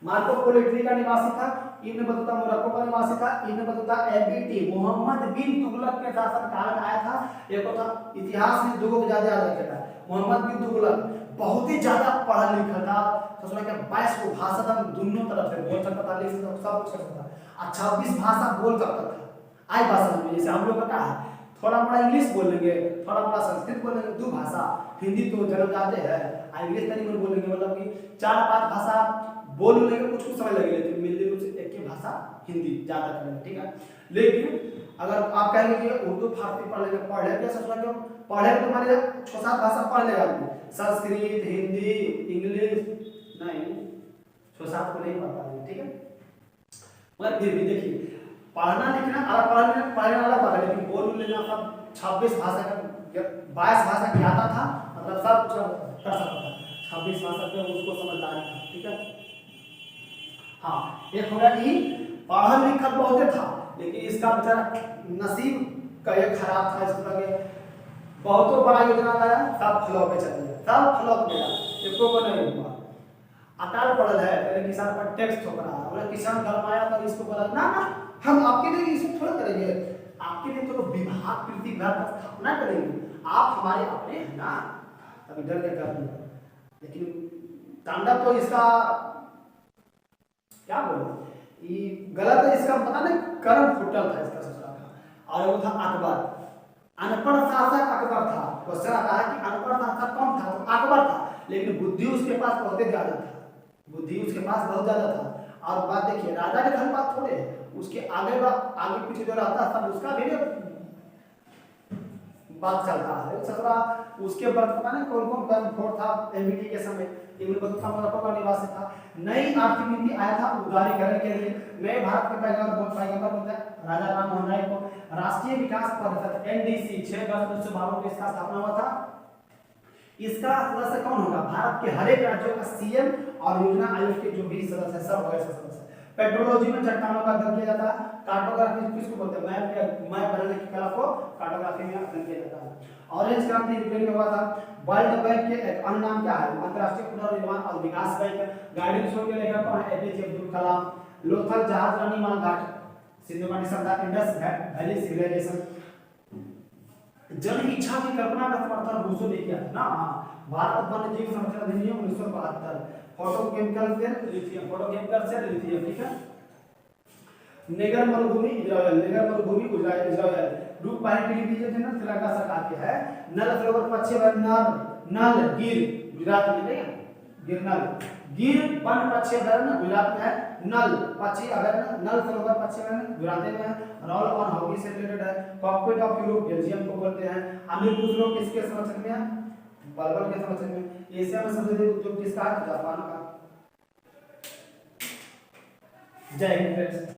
मार्को पोलो इटली का निवासी था। इब्न बतूता मोरक्को का निवासी था। इब्न बतूता एबीटी मोहम्मद बिन तुगलक के शासनकाल में आया था। एक था इतिहास में दुगो ज्यादा याद रखेगा। मोहम्मद बिन तुगलक बहुत ही ज्यादा पढ़ा लिखा था। ससुरा के 22 को भाषा था, दोनों तरफ से बोल सकता था, लिख सकता था, सब कुछ कर सकता था। 26 भाषा बोल सकता था। आई भाषा में जैसे हम लोग का क्या है, थोड़ा मोड़ा इंग्लिश बोल लेंगे, थोड़ा मोड़ा संस्कृत बोल लेंगे, दो भाषा। हिंदी तो जन्म जाते हैं, इंग्लिश तरीके में बोलेंगे, मतलब कि 4-5 भाषा बोल लेंगे, कुछ कुछ समझ लगेगा, लेकिन मिलने रूप से एक ही भाषा हिंदी ज्यादा करेंगे, ठीक है। लेकिन अगर आप कहेंगे कि उर्दू फारसी पढ़ लेंगे, पढ़ ले क्या ससुरा क्यों पढ़े तो मान लीजिए 6-7 भाषा पढ़ लेगा आदमी, संस्कृत हिंदी इंग्लिश नहीं 6-7 को नहीं पढ़ पाएंगे, ठीक है। मगर फिर भी देखिए पढ़ना लिखना अलग, पढ़ने वाला बात है, लेकिन बोल लेना सब 26 भाषा का 22 भाषा की आता था, मतलब सब कुछ कर सकता था। 26 भाषा पे उसको समझदारी था, ठीक है। हाँ एक हो गया कि पढ़ा लिखा बहुत था, लेकिन इसका बेचारा नसीब का एक खराब था। इस तरह के बहुत बड़ा योजना लाया, सब फ्लॉप पे चल गया, सब फ्लॉप गया, एको को नहीं हुआ। अकाल पड़ल है, पहले किसान पर टैक्स ठोक रहा है, बोले किसान गरमाया तो इसको बोला ना ना हम आपके लिए इसको थोड़ा करेंगे, आपके लिए तो विभाग कृषि विभाग का स्थापना करेंगे, आप हमारे अपने हैं ना, तभी डर के कर दिया। लेकिन तांडव तो इसका क्या बोले ये गलत है, इसका पता नहीं कर्म फुटल था इसका ससुरा का। और वो था अकबर, अनपढ़ शासक अकबर था। क्वेश्चन आता है कि अनपढ़ शासक कौन था? तो अकबर था, लेकिन बुद्धि उसके पास बहुत ज्यादा था, बुद्धि उसके पास बहुत ज्यादा था। और बात देखिए राजा के घर बात थोड़े, उसके आगे पीछे जो रहता सब उसका भी बात चलता है ससुरा। उसके वर्तमान में कौन कौन कर्म खोर था एमबीटी के समय, इब्न बतूता मोरक्को का निवासी था। नई आर्थिक नीति आया था उदारीकरण के लिए। नए भारत के पैगंबर बोलते हैं राजा राम मोहन राय को। राष्ट्रीय विकास परिषद एनडीसी 6 अगस्त 1952 को इसका स्थापना हुआ था। इसका सदस्य कौन होगा? भारत के हर एक राज्यों का सीएम और योजना आयोग के जो भी सदस्य सब होगा सदस्य। पेट्रोलॉजी में चट्टानों का अध्ययन किया जाता है। कार्टोग्राफी किसको बोलते हैं? मैप बनाने की कला को कार्टोग्राफी में अध्ययन किया जाता है। ऑरेंज क्रांति यूक्रेन में हुआ था। वर्ल्ड बैंक के एक अन्य नाम क्या है? अंतरराष्ट्रीय पुनर्निर्माण और विकास बैंक। गाइडिंग शो के लेखक कौन है? एपीजे अब्दुल कलाम। लोथल जहाज रानी मालघाट, सिंधु घाटी सभ्यता, इंडस वैली सिविलाइजेशन। जन इच्छा की कल्पना का समर्थन रूसो ने किया ना। भारत वन्य जीव संरक्षण अधिनियम 1972। फोटोकेमिकल से लिथियम, ठीक है। नेगर मरुभूमि इजराइल, रूप पहले टेलीविजन चैनल श्रीलंका सरकार के है। नल सरोवर पश्चिम नल गिर गुजरात में है, गिर वन पश्चिम गुजरात में है। नल सरोवर पश्चिम गुजरात में है। रोल ऑन हॉकी से रिलेटेड है। कॉकपिट ऑफ यूरोप बेल्जियम को बोलते हैं। अमीर दूसरों किसके संरक्षण में है? बलबल के संरक्षण में। एशिया में सबसे अधिक उद्योग किसका है? जापान का। जय हिंद।